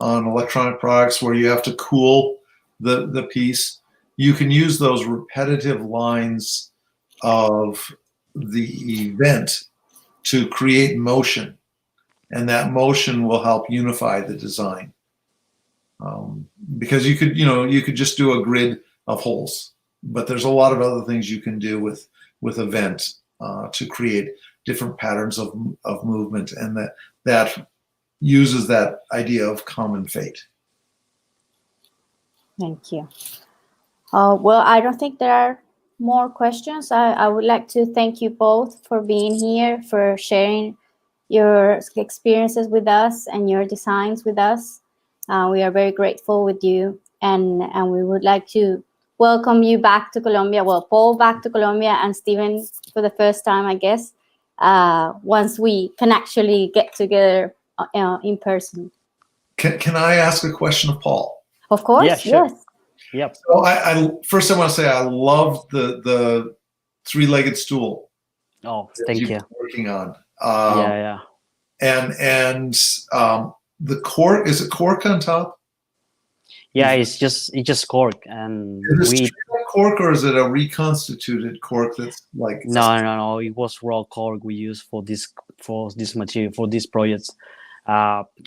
on electronic products where you have to cool the piece, you can use those repetitive lines of the vent to create motion, and that motion will help unify the design. Because you could just do a grid of holes, but there's a lot of other things you can do with a vent to create different patterns of movement, and that uses that idea of common fate. Thank you. Well, I don't think there are more questions. I would like to thank you both for being here, for sharing your experiences with us and your designs with us. We are very grateful with you, and we would like to welcome you back to Colombia. Well, Paul back to Colombia and Stephen for the first time, I guess, once we can actually get together in person. Can I ask a question of Paul? Of course, Yeah, sure. yes. Yep. So first I want to say I love the three-legged stool Oh, that thank you've you. been working on. Yeah. And the cork, is it cork on top? Yeah, it's just cork, and Is it we straight up cork, or is it a reconstituted cork that's like no. It was raw cork we used for this material for these projects.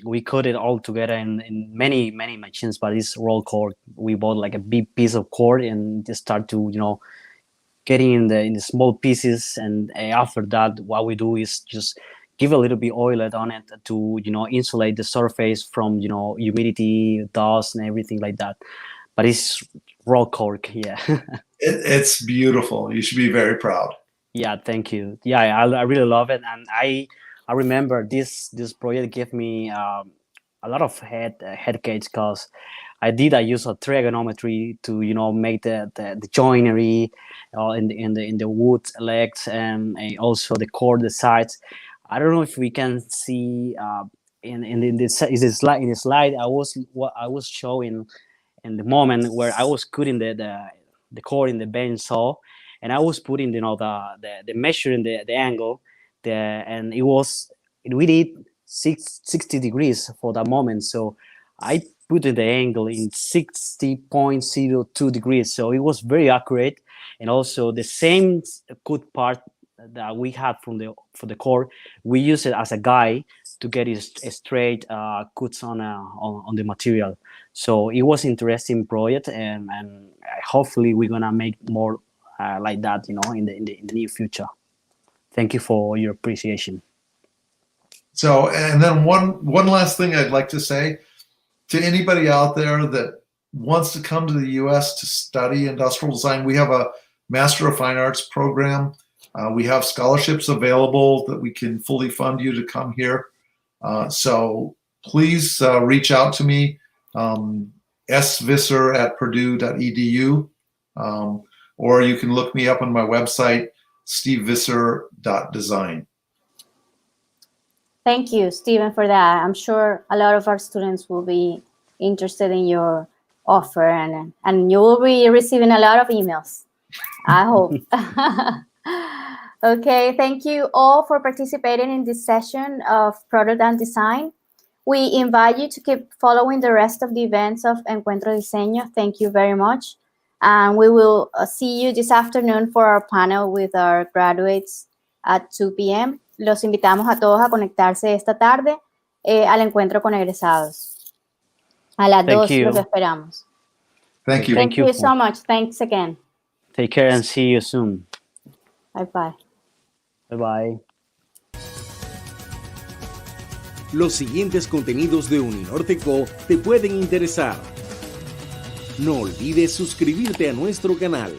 We cut it all together in many machines, but it's raw cork. We bought like a big piece of cork and just start to getting in the small pieces, and after that, what we do is just give a little bit oil on it to insulate the surface from humidity, dust, and everything like that. But it's raw cork, yeah. It's beautiful. You should be very proud. Yeah, thank you. Yeah, I really love it, and I remember this project gave me a lot of headaches because I use a trigonometry to make the joinery in the wood legs, and also the core, the sides. I don't know if we can see in the slide I was showing in the moment where I was cutting the core in the bench saw, and I was putting the measure in the angle and we did 60 degrees for that moment, so I put the angle in 60.02 degrees, so it was very accurate. And also the same cut part that we had for the core, we use it as a guide to get a straight cuts on the material. So it was interesting project, and hopefully we're gonna make more like that, in the near future. Thank you for your appreciation. So, and then one last thing I'd like to say to anybody out there that wants to come to the U.S. to study industrial design, we have a Master of Fine Arts program. We have scholarships available that we can fully fund you to come here. So please reach out to me, svisser@purdue.edu, or you can look me up on my website, stevevisser.design. Thank you, Stephen, for that. I'm sure a lot of our students will be interested in your offer, and you will be receiving a lot of emails, I hope. Okay, thank you all for participating in this session of Product and Design. We invite you to keep following the rest of the events of Encuentro Diseño. Thank you very much. And we will see you this afternoon for our panel with our graduates at 2 p.m. Los invitamos a todos a conectarse esta tarde al encuentro con egresados. A las 2 los esperamos. Thank you. Thank you so much. Thanks again. Take care and see you soon. Bye-bye. Bye-bye. Los siguientes contenidos de Uninorte Co te pueden interesar. No olvides suscribirte a nuestro canal.